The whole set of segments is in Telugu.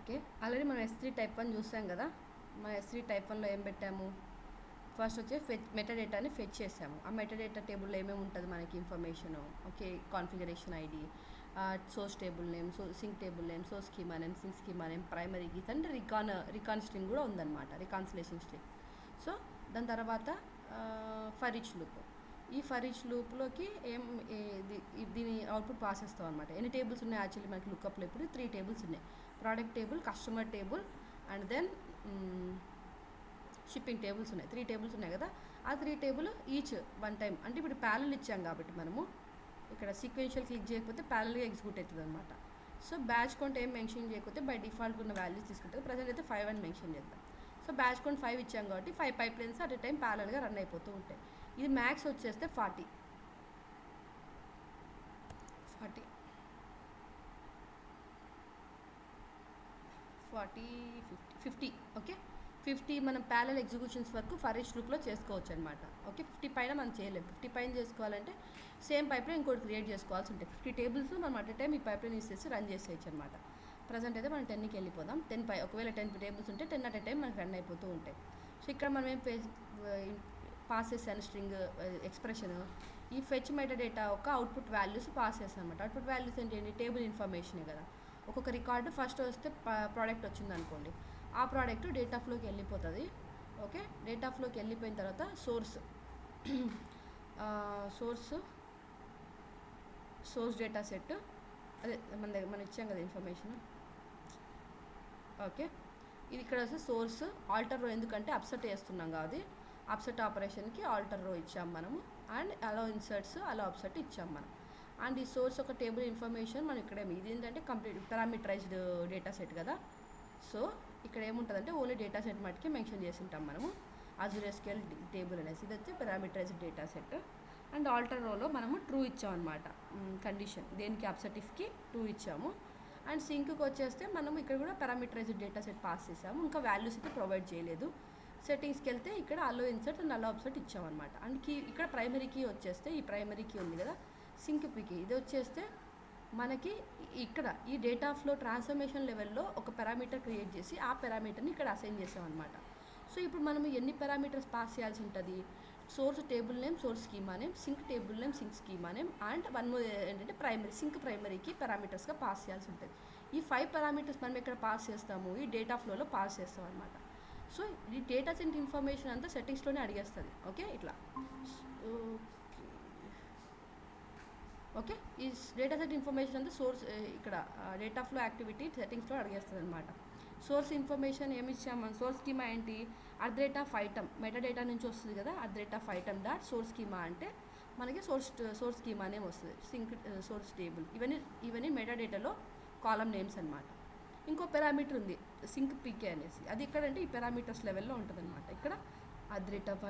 ఓకే. ఆల్రెడీ మనం S3 టైప్ 1 చూసాం కదా. మన S3 టైప్ 1లో ఏం పెట్టాము, ఫస్ట్ వచ్చి మెటాడేటాని ఫెచ్ చేసాము. ఆ మెటాడేటా టేబుల్లో ఏమేమి ఉంటుంది మనకి information. Okay, configuration ID, source table name, sink table name, source schema name, sink schema name, primary keys and recon string కూడా ఉందన్నమాట, రికాన్సిలేషన్ స్ట్రింగ్. సో దాని తర్వాత ఫర్ ఈచ్ లూప్. ఈ ఫర్ ఈచ్ లూప్లోకి దీని అవుట్పుట్ పాస్ చేస్తాం అనమాట. ఎన్ని టేబుల్స్ ఉన్నాయి యాక్చువల్లీ మనకి లుక్అప్లో ఇప్పుడు 3 టేబుల్స్ ఉన్నాయి. Product table, customer table and then shipping tables ఉన్నాయి. 3 టేబుల్స్ ఉన్నాయి కదా. ఆ 3 టేబుల్ ఈచ్ వన్ టైం, అంటే ఇప్పుడు ప్యారల్ ఇచ్చాం కాబట్టి మనము ఇక్కడ సీక్వెన్షియల్ క్లిక్ చేయకపోతే ప్యారల్గా ఎగ్జిక్యూట్ అవుతుంది అనమాట. సో బ్యాచ్ కౌంట్ ఏం మెన్షన్ చేయకపోతే బై డిఫాల్ట్ ఉన్న వాల్యూస్ తీసుకుంటుంది. ప్రజెంట్ అయితే 5 అని మెన్షన్ చేద్దాం. సో బ్యాచ్ కౌంట్ 5 ఇచ్చాం కాబట్టి 5 pipelines at a time ప్యారల్గా రన్ అయిపోతూ ఉంటాయి. ఇది మ్యాక్స్ వచ్చేస్తే 40 50. ఓకే, 50 మనం ప్యారల్ ఎగ్జిక్యూషన్స్ వరకు ఫర్ ఈచ్ లూప్లో చేసుకోవచ్చు అనమాట. ఓకే, 50 పైన మనం చేయలేము. 50 పైన చేసుకోవాలంటే సేమ్ పైప్లైన్ ఇంకోటి క్రియేట్ చేసుకోవాల్సి ఉంటుంది. 50 టేబుల్స్ మనం అట్ ఎ టైం ఈ పైప్లైన్ ఇచ్చేసి రన్ చేసేయచ్చు అనమాట. ప్రజెంట్ అయితే మనం 10కి వెళ్ళిపోదాం. 10 పై ఒకవేళ 10 టేబుల్స్ ఉంటే 10 అట్ ఎ టైం మనకి రన్ అయిపోతూ ఉంటాయి. సో ఇక్కడ మనం ఏం పాస్ చేసాను స్ట్రింగ్ ఎక్స్ప్రెషన్, ఈ ఫెచ్ మెటాడేటా ఒక అవుట్పుట్ వాల్యూస్ పాస్ చేస్తాను అనమాట. అవుట్పుట్ వాల్యూస్ ఏంటి, టేబుల్ ఇన్ఫర్మేషనే కదా. ఒక్కొక్క రికార్డు ఫస్ట్ వస్తే ప్రోడక్ట్ వచ్చింది అనుకోండి, ఆ ప్రోడక్ట్ డేటా ఫ్లోకి వెళ్ళిపోతుంది. ఓకే, డేటా ఫ్లోకి వెళ్ళిపోయిన తర్వాత సోర్స్ డేటా సెట్, అదే మనం ఇచ్చాం కదా ఇన్ఫర్మేషన్. ఓకే, ఇది ఇక్కడ వస్తే సోర్స్ ఆల్టర్ రో, ఎందుకంటే అప్సెట్ వేస్తున్నాం కాబట్టి అప్సెట్ ఆపరేషన్కి ఆల్టర్ రో ఇచ్చాం మనము. అండ్ అలా ఇన్సర్ట్స్ అలా అప్సెట్ ఇచ్చాం మనం. అండ్ ఈ సోర్స్ ఒక టేబుల్ ఇన్ఫర్మేషన్ మనం ఇక్కడ ఇది ఏంటంటే కంప్లీట్ పారామీటరైజ్డ్ డేటా సెట్ కదా. సో ఇక్కడ ఏముంటుందంటే ఓన్లీ డేటా సెట్ మటుకే మెన్షన్ చేసి ఉంటాం మనము, అజూర్ ఎస్క్యూఎల్ టేబుల్ అనేసి. ఇది వచ్చి parameterised data set. And alter రోలో మనము ట్రూ ఇచ్చామన్నమాట, కండిషన్ దేనికి అప్సెట్ ఇఫ్కి 2 ఇచ్చాము. అండ్ సింక్కి వచ్చేస్తే మనము ఇక్కడ కూడా పారామీటరైజ్డ్ డేటా సెట్ పాస్ చేసాము, ఇంకా వాల్యూస్ అయితే ప్రొవైడ్ చేయలేదు. సెట్టింగ్స్కి వెళ్తే ఇక్కడ allow insert and allow upsert ఇచ్చామన్నమాట. అండ్ కీ ఇక్కడ ప్రైమరీ కీ వచ్చేస్తే ఈ ప్రైమరీ కీ ఉంది కదా, సింక్ పీకి ఇది వచ్చేస్తే మనకి ఇక్కడ ఈ డేటా ఫ్లో ట్రాన్స్ఫర్మేషన్ లెవెల్లో ఒక పారామీటర్ క్రియేట్ చేసి ఆ పారామీటర్ని ఇక్కడ అసైన్ చేసామన్నమాట. సో ఇప్పుడు మనం ఎన్ని పారామీటర్స్ పాస్ చేయాల్సి ఉంటుంది, source table name, source schema name, sink table name, sink schema name and one more ఏంటంటే ప్రైమరీకి పారామీటర్స్గా పాస్ చేయాల్సి ఉంటుంది. ఈ 5 పారామీటర్స్ మనం ఇక్కడ పాస్ చేస్తాము, ఈ డేటా ఫ్లోలో పాస్ చేస్తాం అనమాట. సో ఈ డేటా సెట్ ఇన్ఫర్మేషన్ అంతా సెట్టింగ్స్లోనే అడిగేస్తుంది. ఓకే, ఇట్లా ఓకే, ఈ డేటా సెట్ ఇన్ఫర్మేషన్ అంతా సోర్స్ ఇక్కడ డేటా ఫ్లో యాక్టివిటీ సెట్టింగ్స్లో అడిగేస్తుంది అనమాట. సోర్స్ ఇన్ఫర్మేషన్ ఏమి ఇచ్చాము, సోర్స్ స్కీమా ఏంటి, @item మెటాడేటా నుంచి వస్తుంది కదా. @item డాట్ సోర్స్ స్కీమా అంటే మనకి సోర్స్ స్కీమా నేమ్ వస్తుంది, సింక్ సోర్స్ టేబుల్, ఇవన్నీ మెటాడేటాలో కాలమ్ నేమ్స్ అనమాట. ఇంకో పారామీటర్ ఉంది సింక్ పీకే అనేసి, అది ఇక్కడ అంటే ఈ పారామీటర్స్ లెవెల్లో ఉంటుంది అనమాట. ఇక్కడ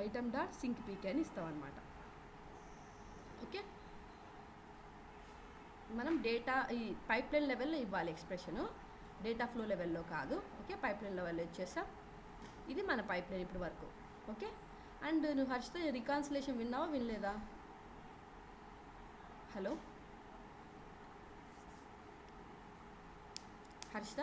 @item డాట్ సింక్ పీకే అని ఇస్తాం అనమాట. ఓకే, మనం డేటా ఈ పైప్లైన్ లెవెల్లో ఇవ్వాలి ఎక్స్ప్రెషను, డేటా ఫ్లో లెవెల్లో కాదు. ఓకే, పైప్లైన్ లెవెల్లో ఇచ్చేసాం. ఇది మన పైప్లైన్ ఇప్పటి వరకు. ఓకే, అండ్ నువ్వు హర్షిత రికాన్సిలేషన్ విన్నావా వినలేదా? హలో హర్షిత,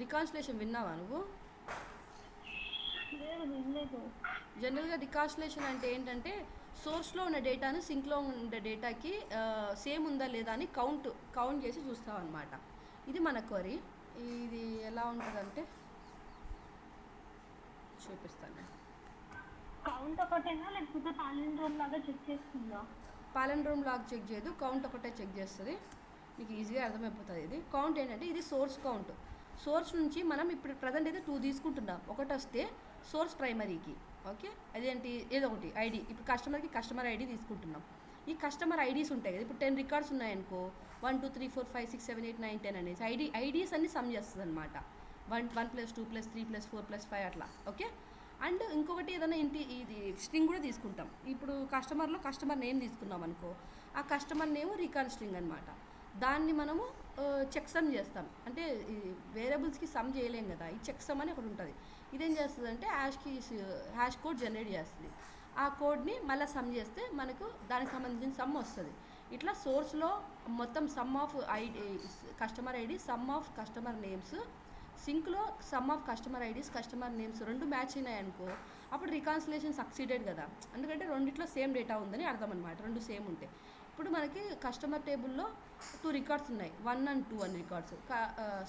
రికాన్సిలేషన్ విన్నావా నువ్వు? జనరల్గా రికాన్సిలేషన్ అంటే ఏంటంటే సోర్స్లో ఉన్న డేటాను సింక్లో ఉండే డేటాకి సేమ్ ఉందా లేదా అని కౌంట్ చేసి చూస్తాం అనమాట. ఇది మన క్వరీ. ఇది ఎలా ఉంటుందంటే చూపిస్తాను. కౌంట్ ఒకటేనా లేకపోతే పాలెండ్రోమ్ లాగా చెక్ చేస్తుందా? పాలెండ్రోమ్ లాగా చెక్ చేయదు, కౌంట్ ఒకటే చెక్ చేస్తుంది. మీకు ఈజీగా అర్థమైపోతుంది. ఇది కౌంట్ ఏంటంటే ఇది సోర్స్ కౌంట్. సోర్స్ నుంచి మనం ఇప్పుడు ప్రజెంట్ అయితే 2 తీసుకుంటున్నాం. ఒకటి వస్తే సోర్స్ ప్రైమరీకి, ఓకే, అదేంటి ఏదో ఒకటి ఐడి, ఇప్పుడు కస్టమర్ ఐడి తీసుకుంటున్నాం. ఈ కస్టమర్ ఐడీస్ ఉంటాయి కదా, ఇప్పుడు 10 రికార్డ్స్ ఉన్నాయనుకో, 1 2 3 4 5 6 7 8 9 10 అనేసి ఐడీస్ అన్ని సమ్ చేస్తుంది అనమాట. 1 + 2 + 3 + 4 + 5 అట్లా. ఓకే, అండ్ ఇంకొకటి ఏదైనా ఇది స్ట్రింగ్ కూడా తీసుకుంటాం. ఇప్పుడు కస్టమర్ నేమ్ తీసుకున్నాం అనుకో, ఆ కస్టమర్ నేమ్ రికార్డ్ స్ట్రింగ్ అనమాట. దాన్ని మనము చెక్ సమ్ చేస్తాం, అంటే వేరియబుల్స్కి సమ్ చేయలేం కదా, ఈ చెక్ సమ్ అని ఒకటి ఉంటుంది. ఇదేం చేస్తుంది అంటే హ్యాష్ కోడ్ జనరేట్ చేస్తుంది. ఆ కోడ్ని మళ్ళీ సమ్ చేస్తే మనకు దానికి సంబంధించిన సమ్ వస్తుంది. ఇట్లా సోర్స్లో మొత్తం some of customer ID, some of customer names, సింక్లో some of customer IDs, customer names రెండు మ్యాచ్ అయినాయి అనుకో, అప్పుడు రికాన్సిలేషన్ సక్సీడెడ్ కదా. ఎందుకంటే రెండిట్లో సేమ్ డేటా ఉందని అర్థం అనమాట, రెండు సేమ్ ఉంటాయి. ఇప్పుడు మనకి కస్టమర్ టేబుల్లో 2 రికార్డ్స్ ఉన్నాయి, 1 and 2 అని రికార్డ్స్.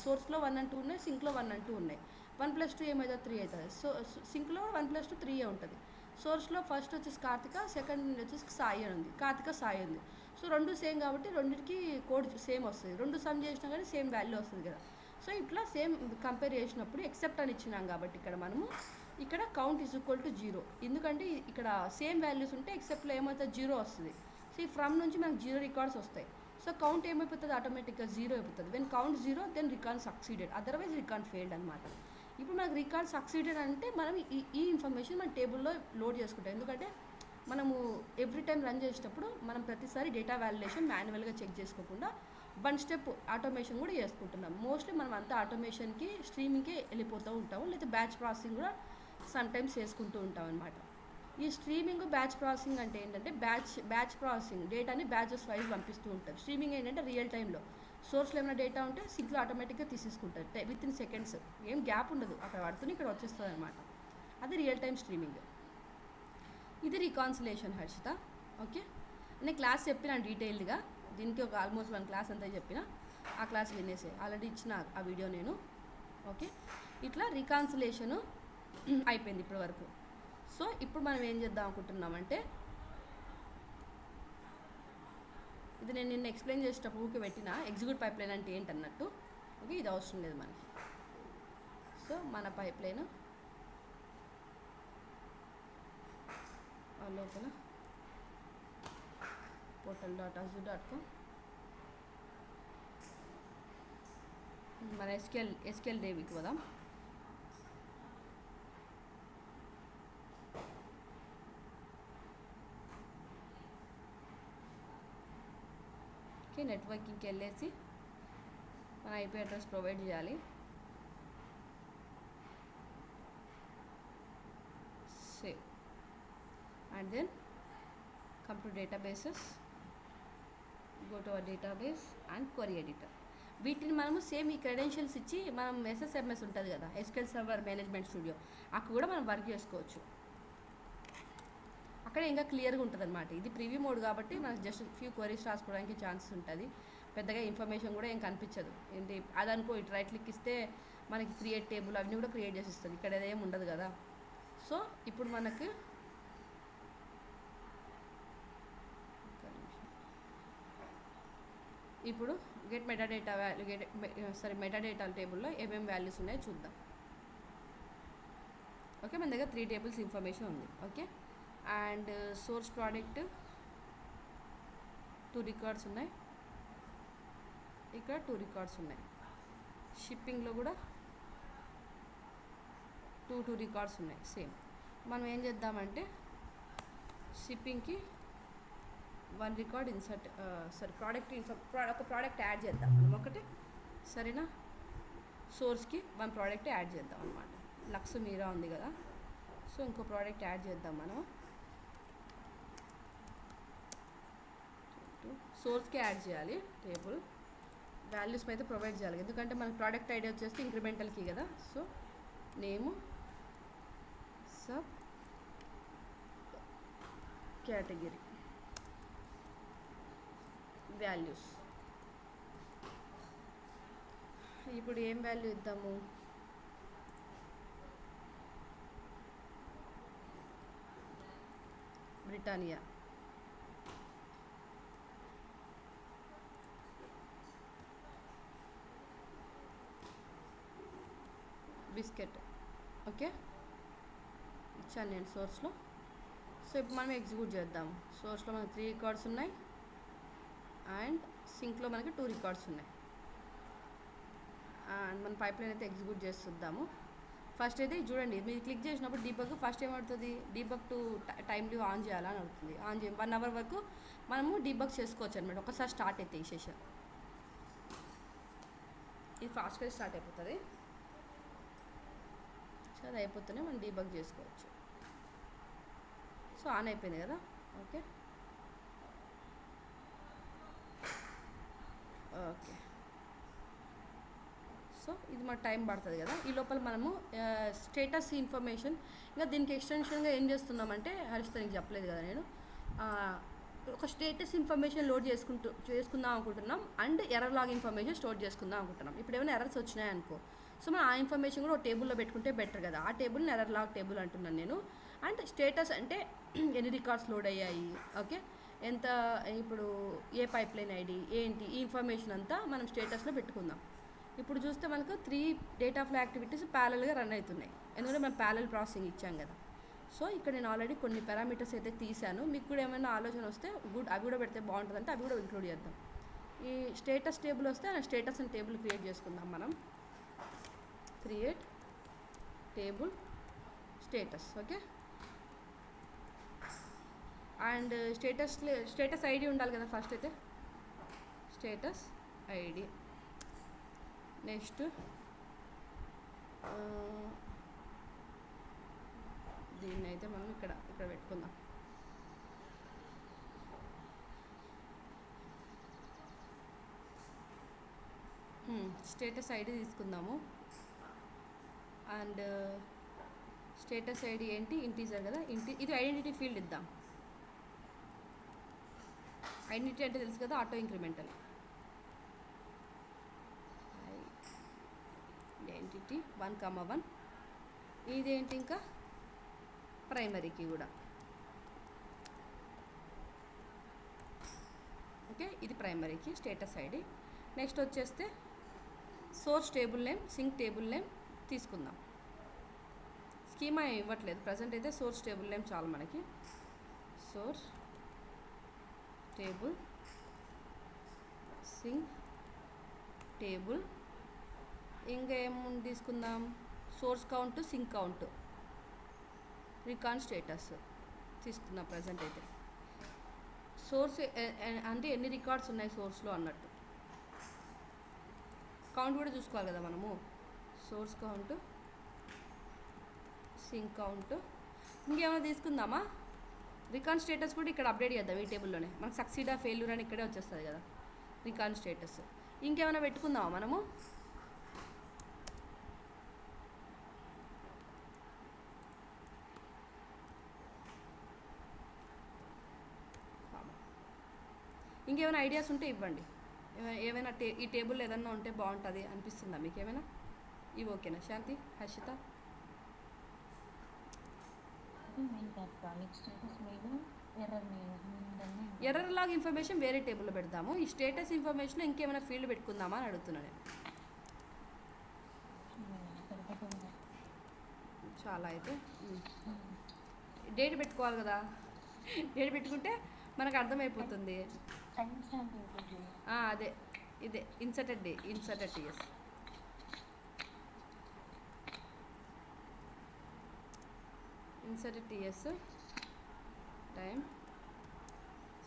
సోర్స్లో 1 and 2 ఉన్నాయి, సింక్లో 1 and 2 ఉన్నాయి. 1 + 2 ఏమైతే 3 అవుతుంది. సో సింక్లో 1 + 2 3 ఉంటుంది. సోర్స్లో ఫస్ట్ వచ్చేసి కార్తిక, సెకండ్ వచ్చేసి సాయి అని ఉంది, కార్తిక సాయి ఉంది. సో రెండు సేమ్ కాబట్టి రెండింటికి కోడ్ సేమ్ వస్తుంది, రెండు సమ్ చేసినా కానీ సేమ్ వాల్యూ వస్తుంది కదా. సో ఇట్లా సేమ్ కంపేర్ చేసినప్పుడు ఎక్సెప్ట్ అని ఇచ్చినాం కాబట్టి ఇక్కడ మనము ఇక్కడ కౌంట్ ఈజ్ ఈక్వల్ టు 0, ఎందుకంటే ఇక్కడ సేమ్ వాల్యూస్ ఉంటే ఎక్సెప్ట్లో ఏమవుతుంది 0 వస్తుంది. సో ఈ ఫ్రమ్ నుంచి మనకు 0 రికార్డ్స్ వస్తాయి. సో కౌంట్ ఏమైపోతుంది ఆటోమేటిక్గా 0 అయిపోతుంది. When count 0 then record succeeded, otherwise record failed అనమాట. ఇప్పుడు మనకు రికార్డ్ సక్సీడెడ్ అంటే మనం ఈ ఇన్ఫర్మేషన్ మన టేబుల్లో లోడ్ చేసుకుంటాం. ఎందుకంటే మనము ఎవ్రీ టైం రన్ చేసేటప్పుడు మనం ప్రతిసారి డేటా వ్యాలిడేషన్ మాన్యువల్గా చెక్ చేసుకోకుండా 1 స్టెప్ ఆటోమేషన్ కూడా చేసుకుంటున్నాం. మోస్ట్లీ మనం అంతా ఆటోమేషన్కి స్ట్రీమింగ్కి వెళ్ళిపోతూ ఉంటాము, లేదా బ్యాచ్ ప్రాసెసింగ్ కూడా సమ్టైమ్స్ చేసుకుంటూ ఉంటాం అనమాట. ఈ స్ట్రీమింగ్ బ్యాచ్ ప్రాసెసింగ్ అంటే ఏంటంటే బ్యాచ్ ప్రాసెసింగ్ డేటాని బ్యాచెస్ వైజ్ పంపిస్తూ ఉంటారు. స్ట్రీమింగ్ ఏంటంటే రియల్ టైంలో సోర్స్లో ఏమైనా డేటా ఉంటే సింక్లో ఆటోమేటిక్గా తీసేసుకుంటారు, విత్ ఇన్ సెకండ్స్, ఏం గ్యాప్ ఉండదు, అక్కడ పడుతుంది ఇక్కడ వచ్చేస్తుంది అనమాట. అది రియల్ టైం స్ట్రీమింగ్. ఇది రికాన్సిలేషన్ హర్షిత. ఓకే, నేను క్లాస్ చెప్పిన డీటెయిల్డ్గా, దీనికి ఒక ఆల్మోస్ట్ 1 క్లాస్ అంతా చెప్పిన, ఆ క్లాస్ వినేసే ఆల్రెడీ ఇచ్చిన ఆ వీడియో నేను. ఓకే, ఇట్లా రికాన్సిలేషను అయిపోయింది ఇప్పటి వరకు. సో ఇప్పుడు మనం ఏం చేద్దాం అనుకుంటున్నామంటే, ఇది నేను నిన్న ఎక్స్ప్లెయిన్ చేసేటప్పుడు ఊకే పెట్టిన ఎగ్జిక్యూట్ పైప్ లైన్ అంటే ఏంటన్నట్టు. ఓకే, ఇది అవసరం లేదు మనకి. సో మన పైప్ లైన్ లోపల portal.azure.com మన ఎస్క్యూఎల్ డేబీకి పోదాం. ఓకే, నెట్వర్కింగ్కి వెళ్ళేసి మన ఐపీ అడ్రస్ ప్రొవైడ్ చేయాలి. Save and then come to databases, go to our database and query editor. వీటిని మనము సేమ్ ఈ క్రెడెన్షియల్స్ ఇచ్చి మనం SSMS ఉంటుంది కదా, SQL సర్వర్ మేనేజ్మెంట్ స్టూడియో, అక్కడ కూడా మనం వర్క్ చేసుకోవచ్చు. అక్కడ ఇంకా క్లియర్గా ఉంటుంది అనమాట. ఇది ప్రివ్యూ మోడ్ కాబట్టి మనకు జస్ట్ ఫ్యూ క్వరీస్ రాసుకోవడానికి ఛాన్సెస్ ఉంటుంది, పెద్దగా ఇన్ఫర్మేషన్ కూడా ఏం కనిపించదు. ఏంటి అదనుకో, ఇటు రైట్ క్లిక్ ఇస్తే మనకి క్రియేట్ టేబుల్ అవన్నీ కూడా క్రియేట్ చేసి ఇస్తుంది, ఇక్కడ ఏం ఉండదు కదా. సో ఇప్పుడు మనకు ఇప్పుడు గెట్ మెటాడేటా మెటాడేటా టేబుల్లో ఏమేమి వాల్యూస్ ఉన్నాయో చూద్దాం. ఓకే, మన దగ్గర 3 టేబుల్స్ ఇన్ఫర్మేషన్ ఉంది. Okay, and source product 2 records ఉన్నాయి, ఇక్కడ 2 రికార్డ్స్ ఉన్నాయి. షిప్పింగ్లో కూడా 2 రికార్డ్స్ ఉన్నాయి సేమ్. మనం ఏం చేద్దామంటే షిప్పింగ్కి 1 రికార్డ్ ఇన్సర్ట్, ఒక ప్రోడక్ట్ యాడ్ చేద్దాం మనం ఒకటి, సరేనా. సోర్స్కి 1 ప్రోడక్ట్ యాడ్ చేద్దాం అనమాట. లక్స్ మీరా ఉంది కదా, సో ఇంకో ప్రోడక్ట్ యాడ్ చేద్దాం మనం. సోర్స్కి యాడ్ చేయాలి టేబుల్, వాల్యూస్ అయితే ప్రొవైడ్ చేయాలి, ఎందుకంటే మనకి ప్రోడక్ట్ ఐడి వచ్చేసి ఇంక్రిమెంటల్కి కదా. సో నేము, సబ్ కేటగిరీ, వాల్యూస్. ఇప్పుడు ఏం వాల్యూ ఇద్దాము, బ్రిటానియా. బిస్కెట్. ఓకే, ఇచ్చాను నేను సోర్స్లో. సో ఇప్పుడు మనం ఎగ్జిక్యూట్ చేద్దాం. సోర్స్లో మనకి 3 రికార్డ్స్ ఉన్నాయి అండ్ సింక్లో మనకి 2 రికార్డ్స్ ఉన్నాయి. అండ్ మన పైప్ లైన్ అయితే ఎగ్జిక్యూట్ చేస్తుందాము. ఫస్ట్ అయితే చూడండి, మీరు క్లిక్ చేసినప్పుడు డీబగ్ ఫస్ట్ ఏమవుతుంది, డీబగ్ టు టైమ్లీ ఆన్ చేయాలని అవుతుంది. ఆన్ చేయ 1 అవర్ వరకు మనము డీబగ్ చేసుకోవచ్చు అనమాట. ఒకసారి స్టార్ట్ అయితే ఈ సెషన్ ఇది ఫాస్ట్గా స్టార్ట్ అయిపోతుంది. సో అది అయిపోతేనే మనం డీబగ్ చేసుకోవచ్చు. సో ఆన్ అయిపోయింది కదా. ఓకే, సో ఇది మన టైం పడుతుంది కదా, ఈ లోపల మనము స్టేటస్ ఇన్ఫర్మేషన్ ఇంకా దీనికి ఎక్స్టెన్షన్గా ఏం చేస్తున్నామంటే హరిష్తో నీకు చెప్పలేదు కదా నేను, ఒక స్టేటస్ ఇన్ఫర్మేషన్ లోడ్ చేసుకుందాం అనుకుంటున్నాం and error log information store చేసుకుందాం అనుకుంటున్నాం. ఇప్పుడు ఏమైనా ఎర్రర్స్ వచ్చినాయనుకో, సో మనం ఆ ఇన్ఫర్మేషన్ కూడా ఒక టేబుల్లో పెట్టుకుంటే బెటర్ కదా, ఆ టేబుల్ని ఎర్రర్ లాగ్ టేబుల్ అంటున్నాను నేను. అండ్ స్టేటస్ అంటే ఎన్ని రికార్డ్స్ లోడ్ అయ్యాయి, ఓకే, ఎంత, ఇప్పుడు ఏ పైప్ లైన్ ఐడి ఏంటి, ఈ ఇన్ఫర్మేషన్ అంతా మనం స్టేటస్లో పెట్టుకుందాం. ఇప్పుడు చూస్తే మనకు 3 డేటా ఫ్లో యాక్టివిటీస్ ప్యారల్గా రన్ అవుతున్నాయి, ఎందుకంటే మనం ప్యారల్ ప్రాసెసింగ్ ఇచ్చాం కదా. సో ఇక్కడ నేను ఆల్రెడీ కొన్ని పారామీటర్స్ అయితే తీసాను, మీకు కూడా ఏమైనా ఆలోచన వస్తే గుడ్ అవి కూడా పెడితే బాగుంటుందంటే అవి కూడా ఇంక్లూడ్ చేద్దాం. ఈ స్టేటస్ టేబుల్ వస్తే స్టేటస్ అని టేబుల్ క్రియేట్ చేసుకుందాం మనం. Create table status, okay. And status ID ఉండాలి కదా ఫస్ట్ అయితే, స్టేటస్ ఐడి. నెక్స్ట్ దీన్ని అయితే మనం ఇక్కడ పెట్టుకుందాం. స్టేటస్ ఐడి తీసుకుందాము. అండ్ స్టేటస్ ఐడి ఏంటి, ఇంటీజర్ కదా, ఇది ఐడెంటిటీ ఫీల్డ్ ఇద్దాం. ఐడెంటిటీ అంటే తెలుసు కదా, ఆటో ఇంక్రిమెంటల్ ఐడెంటిటీ 1,1. ఇదేంటి ఇంకా ప్రైమరీకి కూడా, ఓకే, ఇది ప్రైమరీకి స్టేటస్ ఐడి. నెక్స్ట్ వచ్చేస్తే source table name, sink table name తీసుకుందాం. స్కీమా ఇవ్వట్లేదు ప్రజెంట్ అయితే, సోర్స్ టేబుల్ నేమ్ చాలు మనకి. సోర్స్ టేబుల్ సింక్ టేబుల్, ఇంకా ఏముంది తీసుకుందాం, source count, sink count, recon status తీసుకుందాం ప్రజెంట్ అయితే. సోర్స్ అంటే ఎన్ని రికార్డ్స్ ఉన్నాయి సోర్స్లో అన్నట్టు, కౌంట్ కూడా చూసుకోవాలి కదా మనము. సోర్స్ కౌంట్, సింక్ కౌంట్, ఇంకేమైనా తీసుకుందామా. రికాన్ స్టేటస్ కూడా ఇక్కడ అప్డేట్ చేద్దాం ఈ టేబుల్లోనే, మనకు సక్సీడా ఫెయిల్యూర్ అని ఇక్కడే వచ్చేస్తుంది కదా రికాన్ స్టేటస్. ఇంకేమైనా పెట్టుకుందామా మనము. ఇంకేమైనా ఐడియాస్ ఉంటే ఇవ్వండి, ఏమైనా ఈ టేబుల్ ఏదన్నా ఉంటే బాగుంటుంది అనిపిస్తుందా మీకు ఏమైనా. ఇవి ఓకేనా శాంతి, హర్షిత? ఎర్రర్ లాగ్ ఇన్ఫర్మేషన్ వేరే టేబుల్లో పెడదాము, ఈ స్టేటస్ ఇన్ఫర్మేషన్ ఇంకేమైనా ఫీల్డ్ పెట్టుకుందామా అని అడుగుతున్నాను నేను. చాలా అయితే డేట్ పెట్టుకోవాలి కదా, డేట్ పెట్టుకుంటే మనకు అర్థమైపోతుంది. అదే ఇదే inserted day, inserted TS. Inserted TS time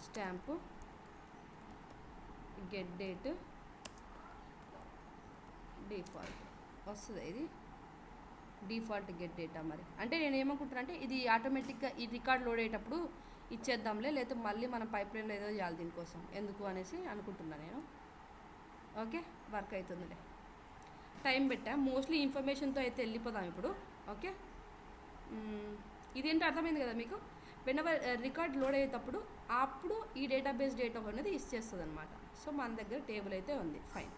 stamp get date default వస్తుంది, ఇది డిఫాల్ట్ గెట్ డేటా. మరి అంటే నేను ఏమనుకుంటున్నా అంటే ఇది ఆటోమేటిక్గా ఈ రికార్డ్ లోడ్ అయ్యేటప్పుడు ఇచ్చేద్దాంలే, లేకపోతే మళ్ళీ మనం పైప్ లైన్లో ఏదో చేయాలి దీనికోసం ఎందుకు అనేసి అనుకుంటున్నాను నేను. ఓకే, వర్క్ అవుతుందిలే, టైం పెట్టా. మోస్ట్లీ ఇన్ఫర్మేషన్తో అయితే వెళ్ళిపోదాం ఇప్పుడు. ఓకే, ఇదేంటో అర్థమైంది కదా మీకు. వెనెవర్ రికార్డ్ లోడ్ అయ్యేటప్పుడు అప్పుడు ఈ డేటాబేస్ డేటా అనేది ఇచ్చేస్తుంది అనమాట. సో మన దగ్గర టేబుల్ అయితే ఉంది, ఫైన్.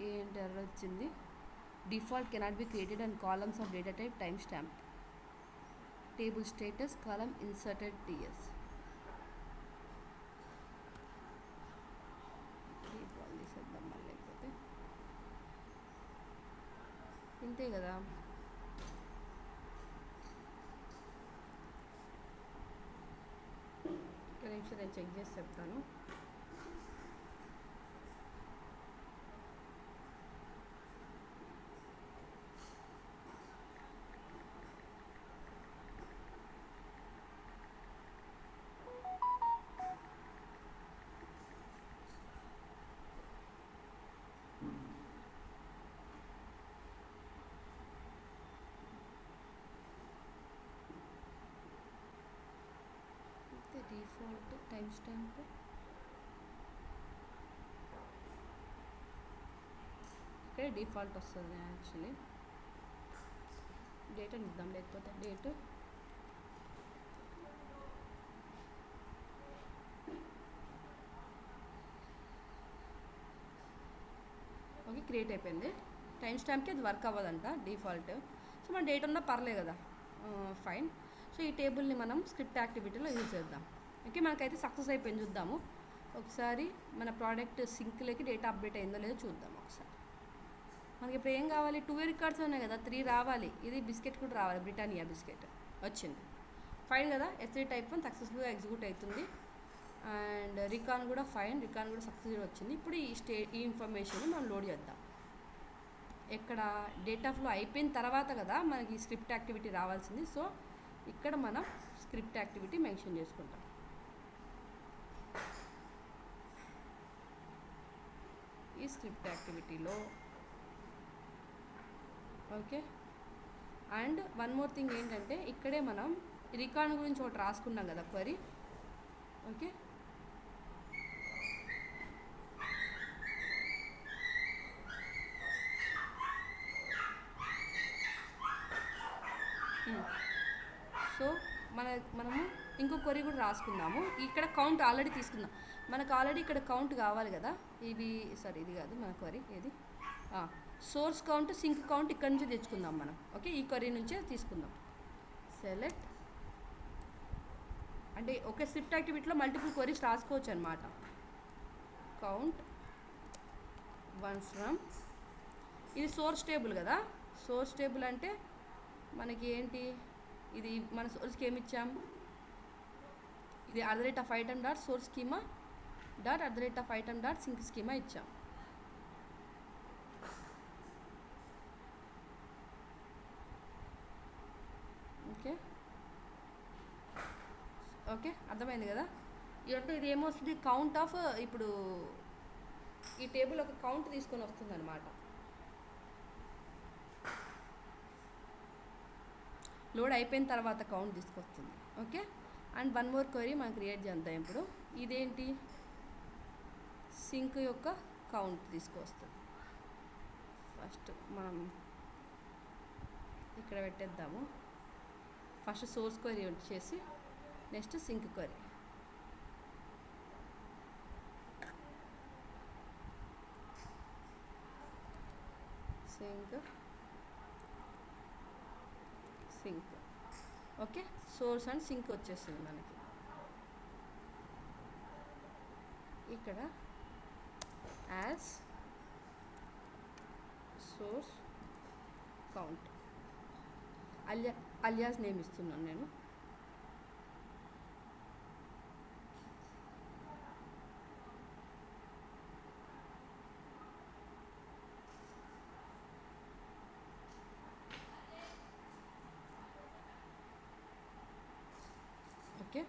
ఏంటి ఎర్రర్ వచ్చింది, default cannot be created and columns of data type time stamp table status column inserted TS. Default తీసేద్దాం మళ్ళీ, లేకపోతే ఇంతే కదా. ఒక నిమిషం నేను చెక్ చేసి చెప్తాను. డిఫాల్ట్ టైం స్టాంప్ డేటే డిఫాల్ట్ వస్తుంది యాక్చువల్లీ. డేట్ అని ఇద్దాం, లేకపోతే డేట్. ఓకే, క్రియేట్ అయిపోయింది. టైం స్టాంప్కి అది వర్క్ అవ్వదంట డిఫాల్ట్. సో మన డేట్ ఉన్నా పర్లేదు కదా, ఫైన్. సో ఈ టేబుల్ని మనం స్క్రిప్ట్ యాక్టివిటీలో యూజ్ చేద్దాం. ఓకే, మనకైతే సక్సెస్ అయిపోయింది. చూద్దాము ఒకసారి మన ప్రోడక్ట్ సింక్లోకి డేటా అప్డేట్ అయిందో లేదో చూద్దాం ఒకసారి. మనకి ఇప్పుడు ఏం కావాలి, 2 రికార్డ్స్ ఉన్నాయి కదా, 3 రావాలి. ఇది బిస్కెట్ కూడా రావాలి, బ్రిటానియా బిస్కెట్ వచ్చింది. ఫైన్ కదా, S3 టైప్ 1 సక్సెస్ఫుల్గా ఎగ్జిక్యూట్ అవుతుంది. అండ్ రికాన్ కూడా ఫైన్, రికాన్ కూడా సక్సెస్ఫుల్ వచ్చింది. ఇప్పుడు ఈ ఇన్ఫర్మేషన్ మనం లోడ్ చేద్దాం. ఎక్కడ డేటా ఫ్లో అయిపోయిన తర్వాత కదా మనకి స్క్రిప్ట్ యాక్టివిటీ రావాల్సింది. సో ఇక్కడ మనం స్క్రిప్ట్ యాక్టివిటీ మెన్షన్ చేసుకుంటాం. ఈ స్క్రిప్ట్ యాక్టివిటీలో okay. And one more thing ఏంటంటే, ఇక్కడే మనం రికార్డ్ గురించి ఒకటి రాసుకున్నాం కదా క్వరీ. ఓకే, సో మనము ఇంకో క్వరీ కూడా రాసుకుందాము. ఇక్కడ కౌంట్ ఆల్రెడీ తీసుకుందాం. మనకు ఆల్రెడీ ఇక్కడ కౌంట్ కావాలి కదా. ఇది కాదు మన క్వరీ. ఏది సోర్స్ కౌంట్, సింక్ కౌంట్ ఇక్కడ నుంచి తెచ్చుకుందాం మనం. ఓకే, ఈ క్వరీ నుంచే తీసుకుందాం. సెలెక్ట్ అంటే ఒకే స్క్రిప్ట్ యాక్టివిటీలో మల్టిపుల్ క్వరీస్ రాసుకోవచ్చు అనమాట. కౌంట్ వన్స్ ఫ్రమ్, ఇది సోర్స్ టేబుల్ కదా. సోర్స్ టేబుల్ అంటే మనకి ఏంటి, ఇది మన సోర్స్కి ఏమి ఇచ్చాం, ఇది @item dot source schema dot @item dot sink schema ఇచ్చాం. ఓకే ఓకే, అర్థమైంది కదా. అంటే ఇది ఏమొస్తుంది, కౌంట్ ఆఫ్, ఇప్పుడు ఈ టేబుల్ ఒక కౌంట్ తీసుకొని వస్తుంది అనమాట. లోడ్ అయిపోయిన తర్వాత కౌంట్ తీసుకొస్తుంది. Okay, and one more query మనం క్రియేట్ చేద్దాం ఇప్పుడు. ఇదేంటి, సింక్ యొక్క కౌంట్ తీసుకొస్తుంది. ఫస్ట్ మనం ఇక్కడ పెట్టేద్దాము. ఫస్ట్ సోర్స్ క్వరీ వచ్చేసి, next sink query. Sink okay, source and sink వచ్చేస్తుంది మనకి. ఇక్కడ as source count alias name ఇస్తున్నాను నేను. ఓకే,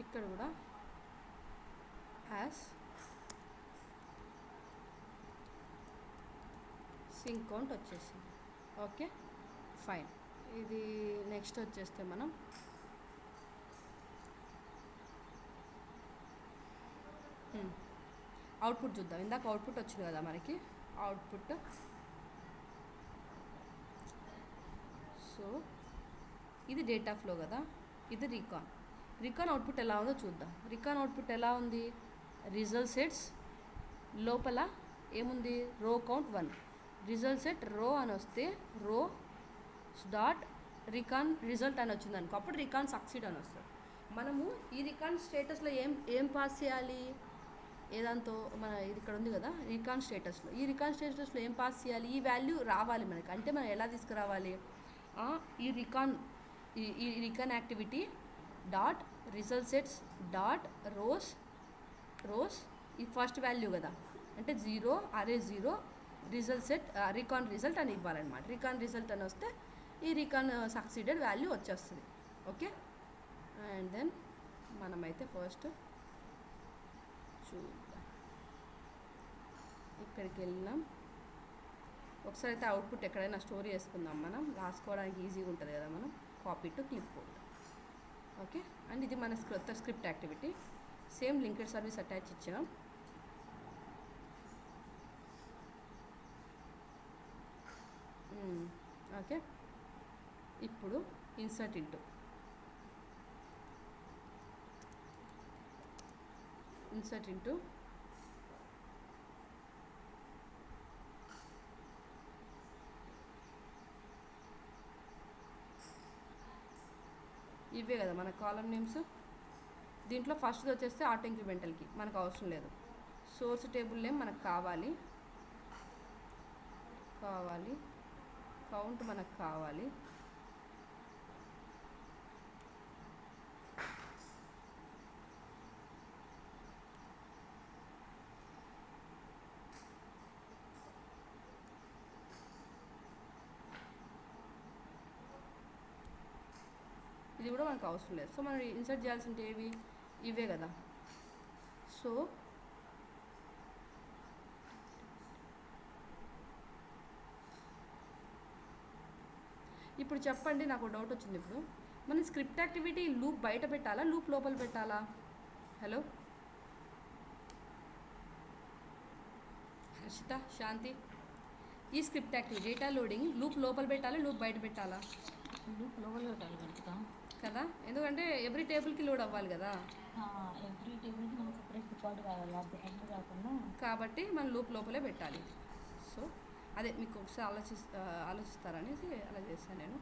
ఇక్కడ కూడా యాజ్ సింక్ కౌంట్ వచ్చేసింది. Okay fine. ఇది నెక్స్ట్ వచ్చేస్తే మనం అవుట్పుట్ చూద్దాం. ఇందాక అవుట్పుట్ వచ్చింది కదా మనకి, అవుట్పుట్. సో ఇది డేటా ఫ్లో కదా, ఇది రికాన్ అవుట్పుట్ ఎలా ఉందో చూద్దాం. రికాన్ అవుట్పుట్ ఎలా ఉంది, రిజల్ట్ సెట్స్ లోపల ఏముంది, రో కౌంట్ 1, రిజల్ట్ సెట్ రో అని వస్తే రో డాట్ రికాన్ రిజల్ట్ అని వచ్చింది అనుకో, అప్పుడు రికాన్ సక్సీడ్ అని వస్తుంది. మనము ఈ రికాన్ స్టేటస్లో ఏం పాస్ చేయాలి, ఏదాంతో మన ఇది ఇక్కడ ఉంది కదా రికాన్ స్టేటస్లో, ఈ రికాన్ స్టేటస్లో ఏం పాస్ చేయాలి, ఈ వాల్యూ రావాలి మనకి. అంటే మనం ఎలా తీసుకురావాలి, ఈ recon activity dot result sets dot rows ఈ ఫస్ట్ వాల్యూ కదా, అంటే 0 అరే 0 రిజల్ట్ సెట్ రికాన్ రిజల్ట్ అని ఇవ్వాలన్నమాట. రికాన్ రిజల్ట్ అని వస్తే ఈ రికాన్ సక్సీడెడ్ వాల్యూ వచ్చేస్తుంది. ఓకే, అండ్ దెన్ మనమైతే ఫస్ట్ చూద్దాం. ఇక్కడికి వెళ్ళినాం. ఒకసారి అయితే అవుట్పుట్ ఎక్కడైనా స్టోర్ చేసుకుందాం, మనం రాసుకోవడానికి ఈజీగా ఉంటుంది కదా. మనం copy to clip board. Okay, and ఇది మన script activity. Same linked service attach ఇచ్చినాం. ఓకే, ఇప్పుడు ఇన్సర్ట్ ఇంటూ ఇవే కదా మన కాలం నేమ్స్. దీంట్లో ఫస్ట్ది వచ్చేస్తే ఆటో ఇంక్రిమెంటల్కి మనకు అవసరం లేదు. సోర్స్ టేబుల్ నేమ్ మనకు కావాలి, కౌంట్ మనకు కావాలి. ఇది కూడా మనకు అవసరం లేదు. సో మనం ఇన్సర్ట్ చేయాల్సింటే ఏవి, ఇవే కదా. సో ఇప్పుడు చెప్పండి, నాకు డౌట్ వచ్చింది. ఇప్పుడు మనం స్క్రిప్ట్ యాక్టివిటీ లూప్ బయట పెట్టాలా, లూప్ లోపల పెట్టాలా? హలో హర్షిత, శాంతి, ఈ script activity data loading loop లోపల పెట్టాలా, లూప్ బయట పెట్టాలా? లూప్ లోపల పెట్టాలి కదా, ఎందుకంటే ఎవ్రీ టేబుల్కి లోడ్ అవ్వాలి కదా. ఎవ్రీ టేబుల్కి మనకు సెపరేట్ రికార్డ్ కావాలి, అది కాకుండా కాబట్టి మనం లూప్ లోపలే పెట్టాలి. సో అదే మీకు ఒకసారి ఆలోచిస్తారనేసి అలా చేస్తాను నేను.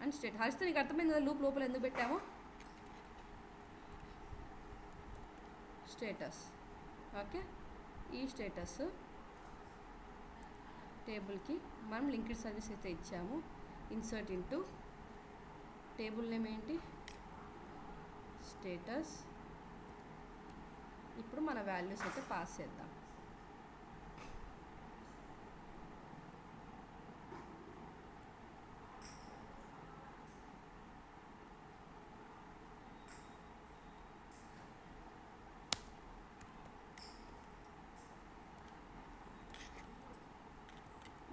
అండ్ స్టేట్ హరిస్తే నీకు అర్థమైంది కదా లూప్ లోపల ఎందుకు పెట్టామో. స్టేటస్, ఓకే, ఈ స్టేటస్ టేబుల్కి మనం లింక్డ్ సర్వీస్ అయితే ఇచ్చాము. ఇన్సర్ట్ ఇంటూ టేబుల్ నేమ్ ఏంటి, స్టేటస్. ఇప్పుడు మన వాల్యూస్ అయితే పాస్ చేద్దాం.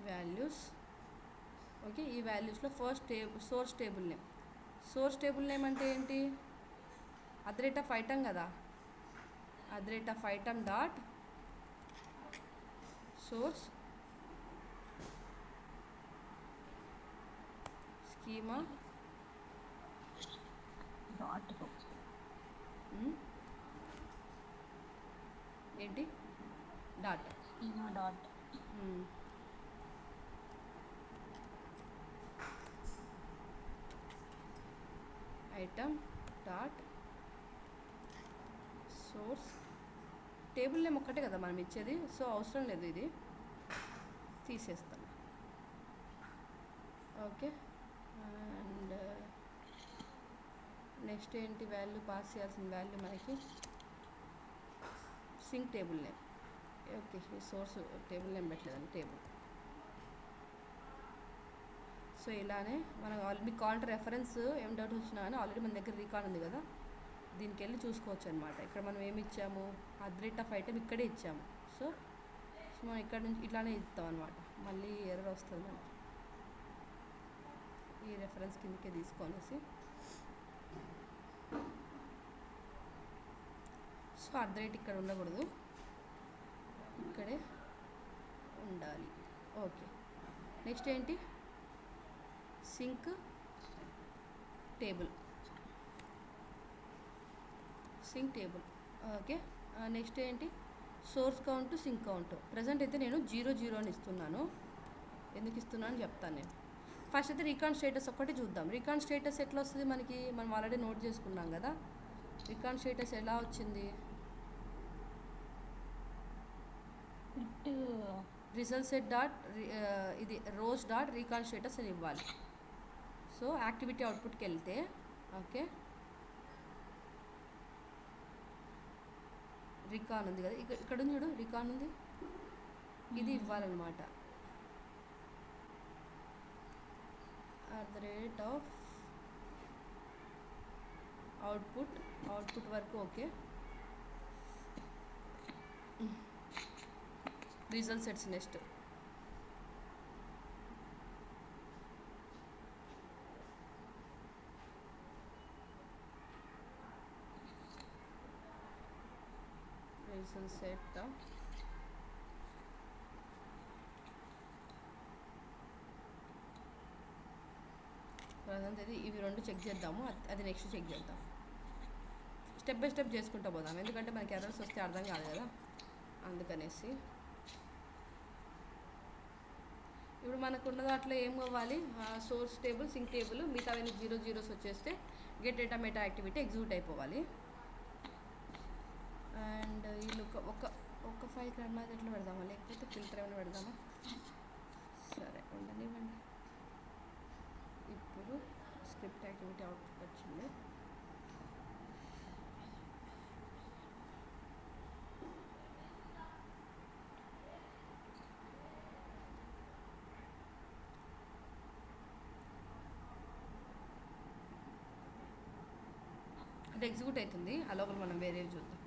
Values, okay. ఈ వాల్యూస్లో first source table name. Source table name అంటే ఏంటి, @item కదా. @item dot source schema dot ఏంటి dot schema dot item dot source. Table name ఒక్కటే కదా మనం ఇచ్చేది, సో అవసరం లేదు, ఇది తీసేస్తాం. ఓకే, అండ్ నెక్స్ట్ ఏంటి వాల్యూ పాస్ చేయాల్సిన వాల్యూ మనకి సింక్ టేబుల్ నేమ్. ఓకే, ఈ సోర్స్ టేబుల్ నేమ్ పెట్టలేదండి, టేబుల్. సో ఇలానే మనం మీకు కావాలంటే రెఫరెన్స్ ఏం డౌట్ వచ్చినా కానీ ఆల్రెడీ మన దగ్గర రికార్డ్ ఉంది కదా, దీనికి వెళ్ళి చూసుకోవచ్చు అనమాట. ఇక్కడ మనం ఏమి ఇచ్చాము, @item ఇక్కడే ఇచ్చాము. సో మనం ఇక్కడ నుంచి ఇట్లానే ఇస్తాం అనమాట. మళ్ళీ ఎర్రర్ వస్తుంది మనకి, ఈ రెఫరెన్స్ కిందకే తీసుకొనేసి. సో ఇక్కడ ఉండకూడదు, ఇక్కడే ఉండాలి. ఓకే, నెక్స్ట్ ఏంటి, సింక్ టేబుల్. ఓకే, నెక్స్ట్ ఏంటి, source count, sink count. Present అయితే నేను 0 అని ఇస్తున్నాను. ఎందుకు ఇస్తున్నాను చెప్తాను నేను. ఫస్ట్ అయితే రికార్డ్ స్టేటస్ ఒక్కటి చూద్దాం. రికార్డ్ స్టేటస్ ఎట్లా వస్తుంది మనకి, మనం ఆల్రెడీ నోట్ చేసుకున్నాం కదా. రికార్డ్ స్టేటస్ ఎలా వచ్చింది, రిజల్ట్ సెట్ డాట్ ఇది రోస్ డాట్ రికార్డ్ స్టేటస్ అని ఇవ్వాలి. సో యాక్టివిటీ అవుట్పుట్కి వెళ్తే, ఓకే, రికార్డ్ ఉంది కదా, ఇక్కడ ఉంది చూడు, రికార్డ్ ఉంది, ఇది ఇవ్వాలన్నమాట. అవుట్పుట్ వరకు okay. Result sets next. Result set present ఇది ఇవి రెండు చెక్ చేద్దాము, అది నెక్స్ట్ చెక్ చేద్దాం. స్టెప్ బై స్టెప్ చేసుకుంటూ పోదాం, ఎందుకంటే మనకి ఎర్రర్స్ వస్తే అర్థం కాదు కదా, అందుకనేసి. ఇప్పుడు మనకు ఉన్న దాంట్లో ఏం కావాలి, సోర్స్ టేబుల్, సింక్ టేబుల్, మిగతావన్నీ 0 0s వచ్చేస్తే get data meta activity execute అయిపోవాలి. అండ్ వీళ్ళు ఒక ఫైల్ రన్ ఎట్లా పెడదామా, లేకపోతే ఫిల్టర్ ఏమైనా పెడదామా? సరే ఉండనివ్వండి. ఇప్పుడు స్క్రిప్ట్ యాక్టివిటీ అవుట్పుట్ వచ్చింది. అది ఎగ్జిక్యూట్ అవుతుంది, ఆ లోపల మనం వేరేవి చూద్దాం.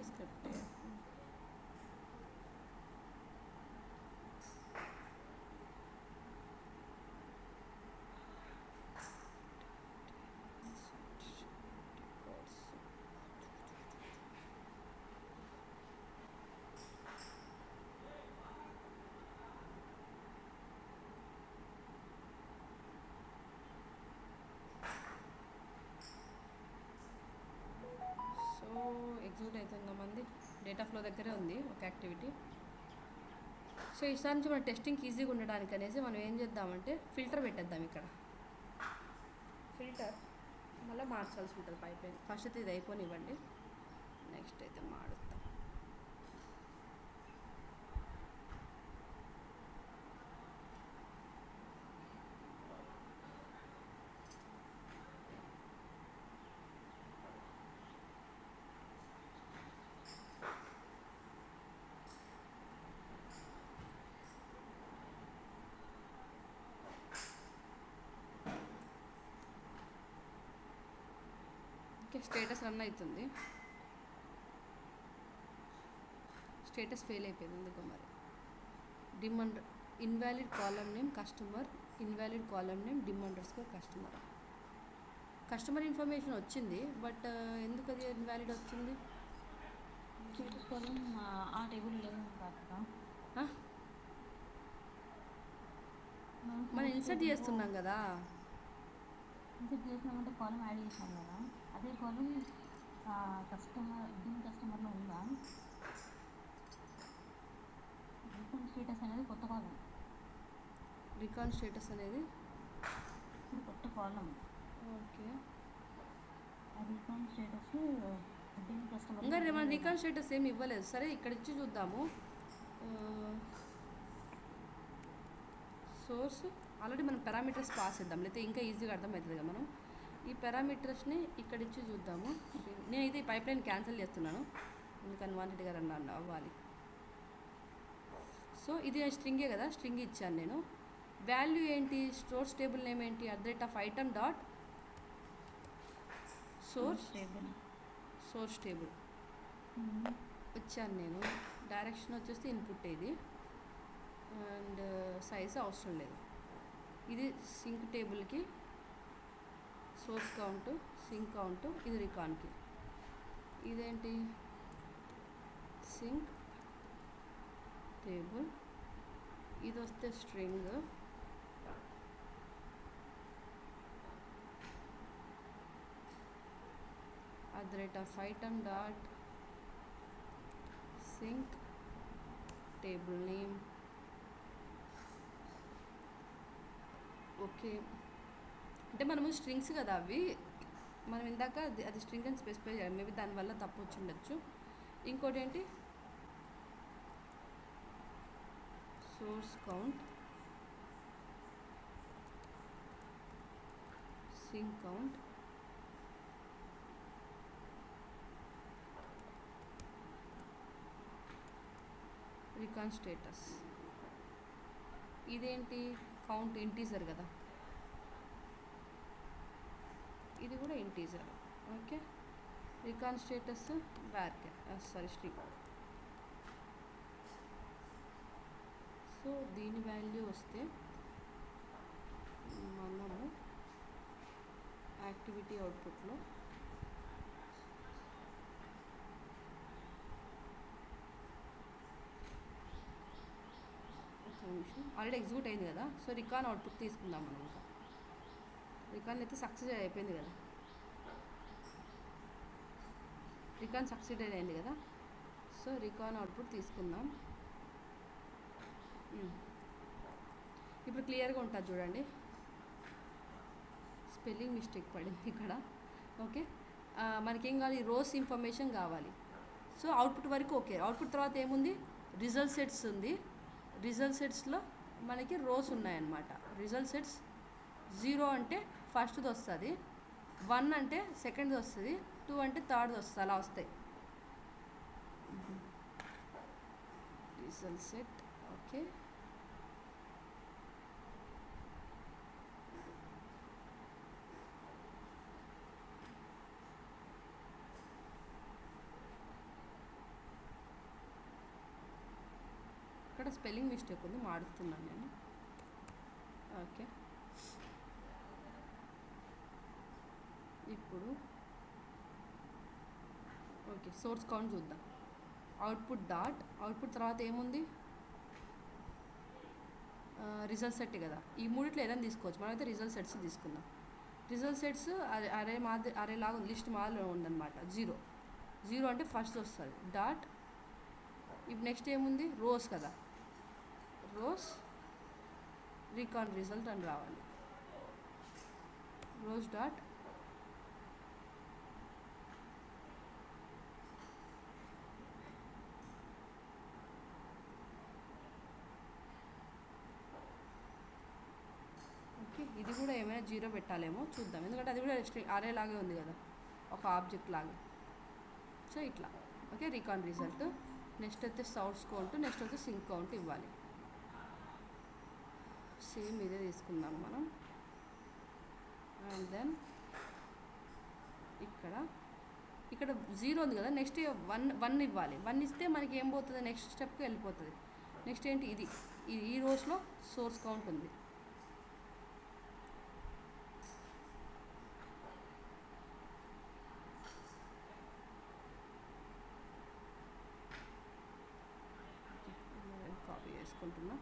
స్క్రిప్ట్ ఎగ్జిక్యూట్ అవుతుందా మంది, డేటా ఫ్లో దగ్గరే ఉంది ఒక యాక్టివిటీ. సో ఈసారి నుంచి మన టెస్టింగ్కి ఈజీగా ఉండడానికి అనేసి మనం ఏం చేద్దామంటే ఫిల్టర్ పెట్టేద్దాం. ఇక్కడ ఫిల్టర్ మళ్ళీ మార్చాల్సి ఉంటుంది పైప్లైన్. ఫస్ట్ అయితే ఇది అయిపోనివ్వండి, నెక్స్ట్ అయితే మారుస్తాం. ఓకే, స్టేటస్ రన్ అవుతుంది. స్టేటస్ ఫెయిల్ అయిపోయింది ఎందుకో మరి. Invalid column name customer, invalid column name dim__ customer. Customer information వచ్చింది, బట్ ఎందుకు అది ఇన్వాలిడ్ వచ్చింది? స్టేటస్ కాలం ఆ టేబుల్ లేదు కాదు. మనం ఇన్సర్ట్ చేస్తున్నాం కదా, ఇన్సర్ట్ చేసినామంటే కాలం యాడ్ చేసినాం కదా, అదే కాలం కస్టమర్లో ఉందా? రికాన్ స్టేటస్ అనేది కొత్త కాలం. రికాన్ స్టేటస్ అనేది ఇప్పుడు కొత్త కాలం. ఓకే, రికాన్ స్టేటస్ కస్టమర్ ఇంకా మన రికాన్ స్టేటస్ ఏమి ఇవ్వలేదు. సరే ఇక్కడ ఇచ్చి చూద్దాము. సోర్స్ ఆల్రెడీ మనం పారామీటర్స్ పాస్ చేద్దాం, లేకపోతే ఇంకా ఈజీగా అర్థమవుతుంది కదా. మనం ఈ పారామీటర్స్ని ఇక్కడ ఇచ్చి చూద్దాము. నేనైతే ఈ పైప్లైన్ క్యాన్సిల్ చేస్తున్నాను, ఎందుకని వాంటెడ్గా రన్ అవ్వాలి. సో ఇది స్ట్రింగే కదా, స్ట్రింగ్ ఇచ్చాను నేను. వాల్యూ ఏంటి, సోర్స్ టేబుల్ నేమ్ ఏంటి, @item డాట్ సోర్స్ టేబుల్ ఇచ్చాను నేను. డైరెక్షన్ వచ్చేసి ఇన్పుట్ ఇది, అండ్ సైజ్ అవసరం లేదు. ఇది సింక్ టేబుల్కి సోర్స్ కౌంట్, సింక్ కౌంట్, ఇది రికాన్కి. ఇదేంటి సింక్ టేబుల్, ఇది వస్తే string, @item dot sink table name. Okay, అంటే మనము స్ట్రింగ్స్ కదా అవి, మనం ఇందాక అది స్ట్రింగ్ అని స్పెసిఫై చేయాలి, మేబీ దానివల్ల తప్పు వచ్చి ఉండొచ్చు. ఇంకోటి ఏంటి, source count, sink count, recon status. ఇదేంటి కౌంట్ ఇంటీజర్ కదా, ఇది కూడా integer. Okay, recon status string. So దీని వాల్యూ వస్తే మనము యాక్టివిటీ అవుట్పుట్లో ఆల్రెడీ ఎగ్జిక్యూట్ అయింది కదా, సో రికాన్ అవుట్పుట్ తీసుకుందాం మనం. ఇంకా రికాన్ అయితే సక్సెస్ అయిపోయింది కదా, రికాన్ సక్సీడ్ అయింది కదా, సో రికాన్ అవుట్పుట్ తీసుకుందాం. ఇప్పుడు క్లియర్గా ఉంటుంది చూడండి, స్పెల్లింగ్ మిస్టేక్ పడింది ఇక్కడ. ఓకే, మనకేం కావాలి, రోస్ ఇన్ఫర్మేషన్ కావాలి. సో అవుట్పుట్ వరకు ఓకే. అవుట్పుట్ తర్వాత ఏముంది, రిజల్ట్ సెట్స్ ఉంది. రిజల్ట్ సెట్స్లో మనకి రోస్ ఉన్నాయన్నమాట. రిజల్ట్ సెట్స్ 0 అంటే ఫస్ట్ది వస్తుంది, 1 అంటే సెకండ్ది వస్తుంది, 2 అంటే థర్డ్ది వస్తుంది, అలా వస్తాయి. Result set okay. ఇక్కడ స్పెల్లింగ్ మిస్టేక్ ఉంది, మారుస్తున్నాను నేను. ఓకే, ఇప్పుడు ఓకే సోర్స్ కౌంట్ చూద్దాం. అవుట్పుట్ డాట్, అవుట్పుట్ తర్వాత ఏముంది, రిజల్ట్ సెట్ కదా. ఈ మూడిట్లో ఏదైనా తీసుకోవచ్చు, మనమైతే రిజల్ట్ సెట్స్ తీసుకుందాం. రిజల్ట్ సెట్స్ అరే లాగా లిస్ట్ మాదిరిలో ఉందన్నమాట. 0 అంటే ఫస్ట్ వస్తుంది డాట్. ఇప్పుడు నెక్స్ట్ ఏముంది, రోస్ కదా, రోస్ రికాన్ రిజల్ట్ అని రావాలి. Rows dot okay. ఇది కూడా ఏమైనా 0 పెట్టాలేమో చూద్దాం, ఎందుకంటే అది కూడా అరే లాగే ఉంది కదా, ఒక ఆబ్జెక్ట్ లాగా. సో ఇట్లా ఓకే. రికాన్ రిజల్ట్, నెక్స్ట్ అయితే సోర్స్ కౌంట్, నెక్స్ట్ అయితే సింక్ కౌంట్ ఇవ్వాలి. సేమ్ ఇదే తీసుకుందాం మనం. అండ్ దెన్ ఇక్కడ 0 ఉంది కదా, నెక్స్ట్ 1 ఇవ్వాలి. 1 ఇస్తే మనకి ఏం పోతుంది, నెక్స్ట్ స్టెప్కి వెళ్ళిపోతుంది. నెక్స్ట్ ఏంటి, ఇది ఈ రోస్లో సోర్స్ కౌంట్ ఉంది. కాపీ చేసుకుంటున్నా.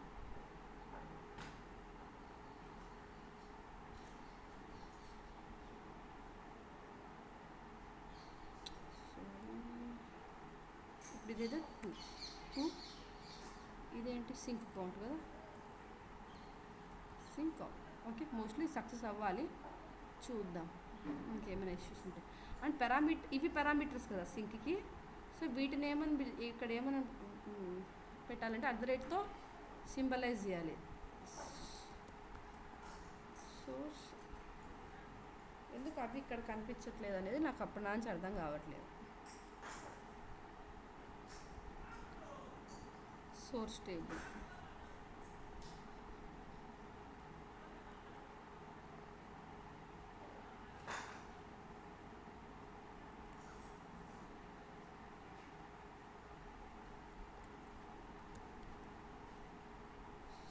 ఇప్పుడు ఇదేదో 2 ఇదేంటి, సింక్ కౌంట్ కదా, sink count. Okay, mostly success అవ్వాలి, చూద్దాం ఇంకేమైనా ఇష్యూస్ ఉంటాయి. అండ్ ఇవి పారామీటర్స్ కదా సింక్కి. సో వీటిని ఏమని ఇక్కడ ఏమైనా పెట్టాలంటే @ తో సింబలైజ్ చేయాలి. సోర్స్ ఎందుకు అవి ఇక్కడ కనిపించట్లేదు అనేది నాకు అప్పటి నుంచి అర్థం కావట్లేదు. Source table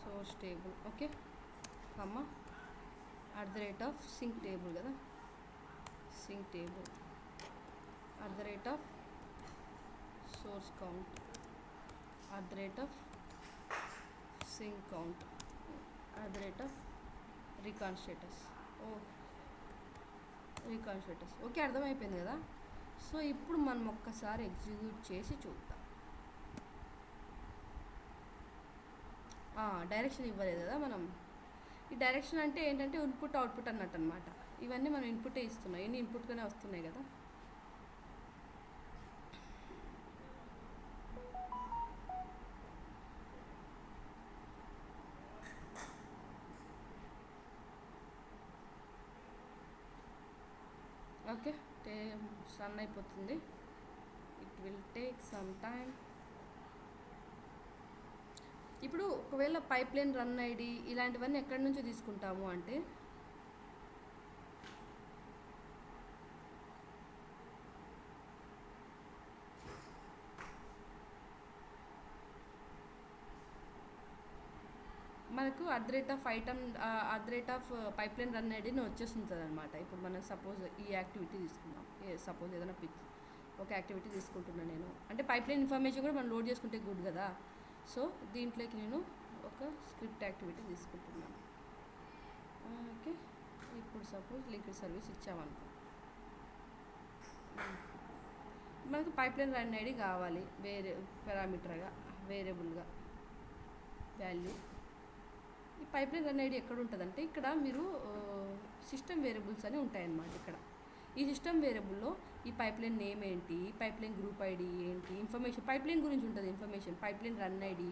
source table okay, comma @ sink table కదా, sink table @ source count @ sink count @ recon status. Recon status okay, అర్థమైపోయింది కదా. సో ఇప్పుడు మనం ఒక్కసారి ఎగ్జిక్యూట్ చేసి చూద్దాం. డైరెక్షన్ ఇవ్వలేదు కదా మనం. ఈ డైరెక్షన్ అంటే ఏంటంటే ఇన్పుట్ అవుట్పుట్ అన్నట్టు అనమాట. ఇవన్నీ మనం ఇన్పుటే ఇస్తున్నాం, ఇవన్నీ ఇన్పుట్గానే వస్తున్నాయి కదా. ఓకే, రన్ అయిపోతుంది. It will take some time. ఇప్పుడు ఒకవేళ పైప్లైన్ రన్ ఐడి ఇలాంటివన్నీ ఎక్కడి నుంచి తీసుకుంటాము అంటే మనకు @ఐటమ్ పైప్లైన్ రన్ ఐడిని వచ్చేస్తుంటుంది అనమాట. ఇప్పుడు మనం సపోజ్ ఈ యాక్టివిటీ తీసుకుందాం, సపోజ్ ఏదైనా ఒక యాక్టివిటీ తీసుకుంటున్నాను నేను, అంటే పైప్లైన్ ఇన్ఫర్మేషన్ కూడా మనం లోడ్ చేసుకుంటే గుడ్ కదా. సో దీంట్లోకి నేను ఒక స్క్రిప్ట్ యాక్టివిటీ తీసుకుంటున్నాను. ఓకే, ఇప్పుడు సపోజ్ లింక్డ్ సర్వీస్ ఇచ్చామనుకో, మనకు పైప్లైన్ రన్ ఐడి కావాలి, వేరే పారామీటర్గా వేరియబుల్గా వాల్యూ. ఈ పైప్లైన్ రన్ ఐడి ఎక్కడ ఉంటుందంటే ఇక్కడ మీరు సిస్టమ్ వేరియబుల్స్ అని ఉంటాయన్నమాట. ఇక్కడ ఈ సిస్టమ్ వేరియబుల్లో ఈ పైప్లైన్ నేమ్ ఏంటి, పైప్లైన్ గ్రూప్ ఐడి ఏంటి, ఇన్ఫర్మేషన్ పైప్లైన్ గురించి ఉంటుంది, ఇన్ఫర్మేషన్ పైప్లైన్ రన్ ఐడి,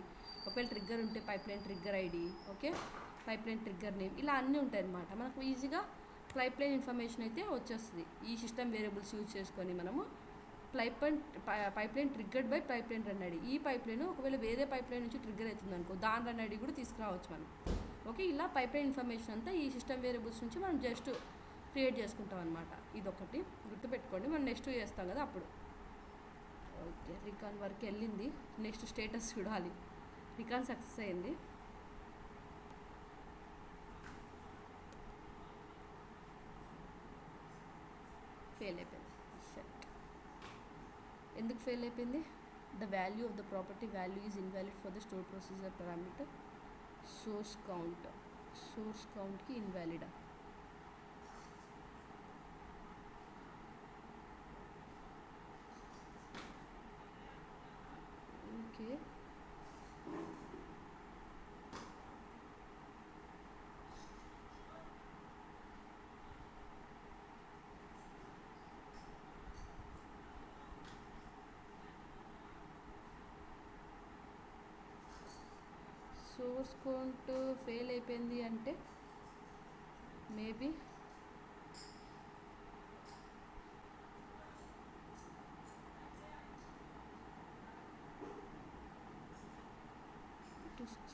ఒకవేళ ట్రిగ్గర్ ఉంటే pipeline trigger ID, okay, pipeline trigger name, ఇలా అన్నీ ఉంటాయి అన్నమాట. మనకు ఈజీగా పైప్లైన్ ఇన్ఫర్మేషన్ అయితే వచ్చేస్తుంది ఈ సిస్టమ్ వేరియబుల్స్ యూజ్ చేసుకొని మనము pipeline triggered by pipeline run ID. ఈ పైప్లైన్ ఒకవేళ వేరే పైప్లైన్ నుంచి ట్రిగ్గర్ అవుతుంది అనుకో, దాని రన్ ఐడి కూడా తీసుకురావచ్చు మనం. ఓకే, ఇలా పైప్లైన్ ఇన్ఫర్మేషన్ అంతా ఈ సిస్టమ్ వేరియబుల్స్ నుంచి మనం జస్ట్ క్రియేట్ చేసుకుంటాం అనమాట. ఇదొకటి గుర్తుపెట్టుకోండి, మనం నెక్స్ట్ చేస్తాం కదా అప్పుడు. ఓకే, రికాన్ వర్క్ వెళ్ళింది, నెక్స్ట్ స్టేటస్ చూడాలి. రికాన్ సక్సెస్ అయింది. ఫెయిల్ అయిపోయింది. ఎందుకు ఫెయిల్ అయిపోయింది? The value of the property value is invalid for the store procedure parameter source కౌంట్కి ఇన్వాలిడా? ఓకే, సోర్స్ కౌంట్ ఫెయిల్ అయిపోయింది అంటే మేబీ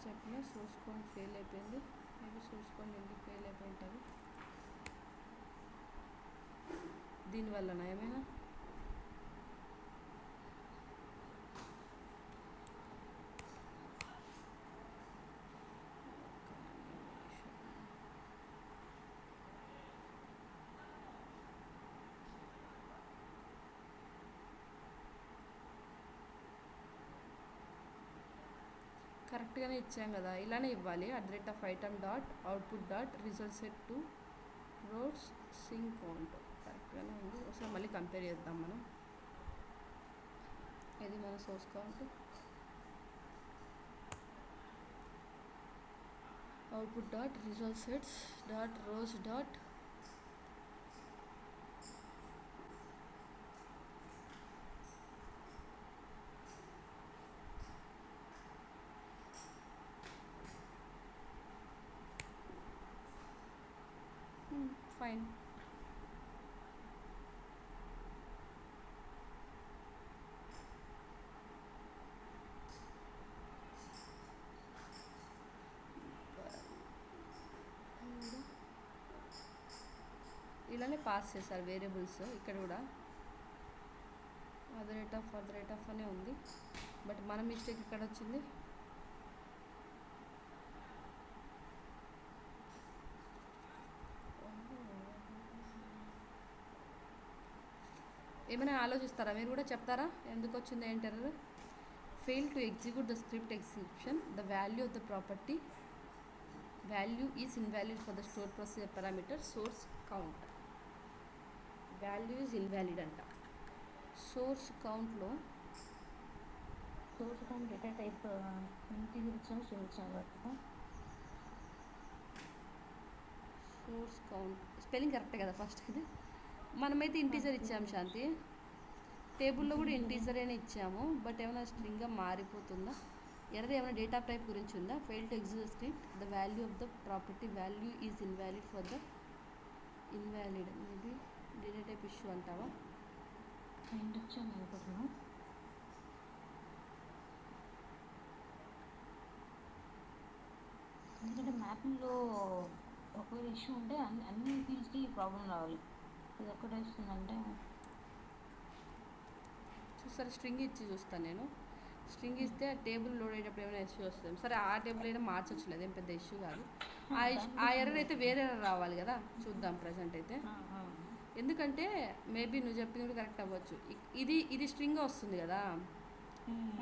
చెప్పిన సోర్స్ కౌంట్ ఫెయిల్ అయిపోయింది. మేబీ సోర్స్ కౌంట్ ఎందుకు ఫెయిల్ అయిపోయి ఉంటుంది? దీనివల్లనా ఏమైనా? కరెక్ట్గానే ఇచ్చాం కదా, ఇలానే ఇవ్వాలి. @item.output.result set to rows sync count కరెక్ట్గానే ఉంది. ఒకసారి మళ్ళీ కంపేర్ చేద్దాం మనం. ఇది మన సోర్స్ కౌంట్, output.resultsets.rows. ఫైన్. ఇలానే పాస్ చేశారు వేరియబుల్స్. ఇక్కడ కూడా @రేట్ ఆఫ్ అనే ఉంది, బట్ మన మిస్టేక్ ఇక్కడ వచ్చింది. ఏమైనా ఆలోచిస్తారా మీరు కూడా? చెప్తారా ఎందుకు వచ్చింది ఏంటి error? Fail to execute the script execution, the value of the property value is invalid for the store procedure parameter source count. Value is invalid అంట. సోర్స్ కౌంట్లో source count data type integer ఇచ్చాము, స్ట్రింగ్ ఇచ్చాము కదా. సోర్స్ కౌంట్ స్పెల్లింగ్ కరెక్టే కదా ఫస్ట్? ఇది మనమైతే ఇంటీజర్ ఇచ్చాము శాంతి, టేబుల్లో కూడా ఇంటీజర్ అయినా ఇచ్చాము, బట్ ఏమైనా స్ట్రింగ్గా మారిపోతుందా? ఎర్రర్ ఏమైనా డేటా టైప్ గురించి ఉందా? Fail to execute script, the value of the property value is invalid for the invalid. Maybe data type issue అంటావా? ప్రింట్ ఇచ్చాము అనుకుంటున్నాం. ఎందుకంటే మ్యాపింగ్లో ఒకవేళ ఇష్యూ ఉంటే అన్ని ఫీల్డ్స్కి ప్రాబ్లం రావాలి. ఇది ఒక్కటే వస్తుందంటే చూసారు, స్ట్రింగ్ ఇచ్చి చూస్తాను నేను. స్ట్రింగ్ ఇస్తే ఆ టేబుల్ లోడ్ అయ్యేటప్పుడు ఏమైనా ఇష్యూ వస్తుంది. సరే ఆ టేబుల్ అయినా మార్చొచ్చు, అదేం పెద్ద ఇష్యూ కాదు. ఆ ఎర్రర్ అయితే వేరే ఎర్రర్ రావాలి కదా, చూద్దాం ప్రజెంట్ అయితే. ఎందుకంటే మేబీ నువ్వు చెప్పింది కరెక్ట్ అవ్వచ్చు. ఇది స్ట్రింగ్ వస్తుంది కదా,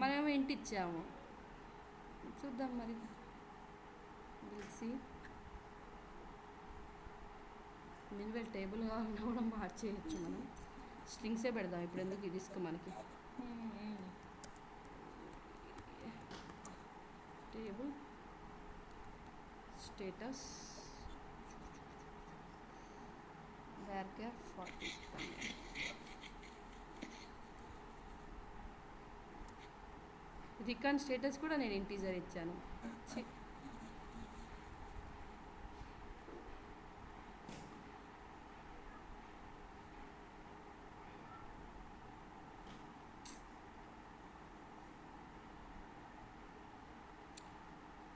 మనమేమో ఇంటి ఇచ్చాము. చూద్దాం మరి, తెలిసి మినివల్ టేబుల్ కావాలన్నా కూడా మార్చేయచ్చు మనం. స్ట్రింగ్సే పెడదాం ఇప్పుడు, ఎందుకు ఈ రిస్క్ మనకి. Table status varchar 40. Recon status కూడా నేను ఇంటీజర్ ఇచ్చాను.